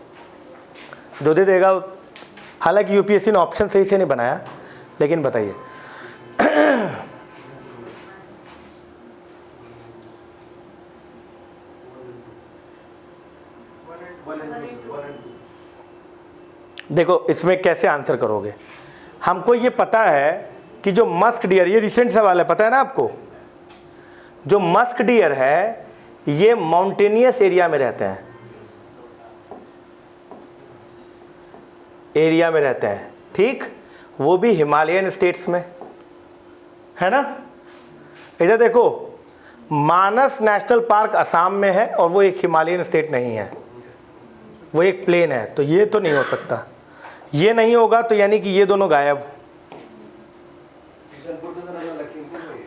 जो दे देगा, हालांकि यूपीएससी ने ऑप्शन सही से नहीं बनाया, लेकिन बताइए। देखो इसमें कैसे आंसर करोगे, हमको ये पता है कि जो मस्क डियर, ये रिसेंट सवाल है, पता है ना आपको, जो मस्क डियर है ये माउंटेनियस एरिया में रहते हैं, ठीक, वो भी हिमालयन स्टेट्स में, है ना। इधर देखो, मानस नेशनल पार्क असम में है और वो एक हिमालयन स्टेट नहीं है, वो एक प्लेन है, तो ये तो नहीं हो सकता, ये नहीं होगा, तो यानी कि ये दोनों गायब।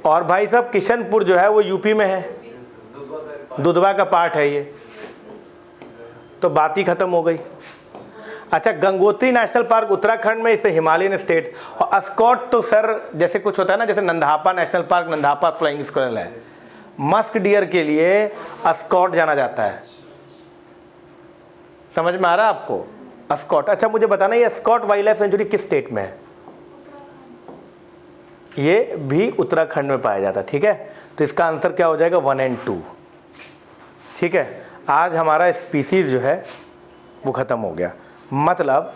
और भाई साहब किशनपुर जो है वो यूपी में है, दुधवा का पार्ट है ये, तो बात ही खत्म हो गई। अच्छा, गंगोत्री नेशनल पार्क उत्तराखंड में, इसे हिमालयन स्टेट। और अस्कॉट तो सर जैसे कुछ होता है ना, जैसे नंदापा नेशनल पार्क, नंदापा फ्लाइंग स्क्वेरल है, मस्क डियर के लिए अस्कॉट जाना जाता है, समझ में आ रहा है आपको, अस्कॉट। अच्छा मुझे बताना, ये अस्कॉट वाइल्ड लाइफ सेंचुरी किस स्टेट में है? ये भी उत्तराखंड में पाया जाता है, ठीक है। तो इसका आंसर क्या हो जाएगा, 1 और 2, ठीक है। आज हमारा स्पीसीज जो है वो ख़त्म हो गया, मतलब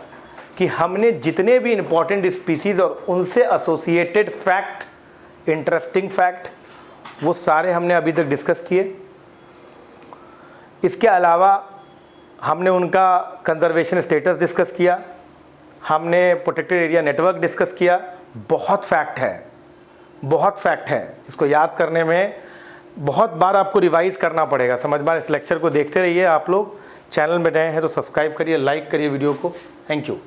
कि हमने जितने भी इंपॉर्टेंट स्पीसीज और उनसे एसोसिएटेड फैक्ट, इंटरेस्टिंग फैक्ट, वो सारे हमने अभी तक डिस्कस किए। इसके अलावा हमने उनका कंजर्वेशन स्टेटस डिस्कस किया, हमने प्रोटेक्टेड एरिया नेटवर्क डिस्कस किया। बहुत फैक्ट है, बहुत फैक्ट है, इसको याद करने में बहुत बार आपको रिवाइज करना पड़ेगा, समझ बार। इस लेक्चर को देखते रहिए आप लोग, चैनल में नए हैं तो सब्सक्राइब करिए, लाइक करिए वीडियो को। Thank you.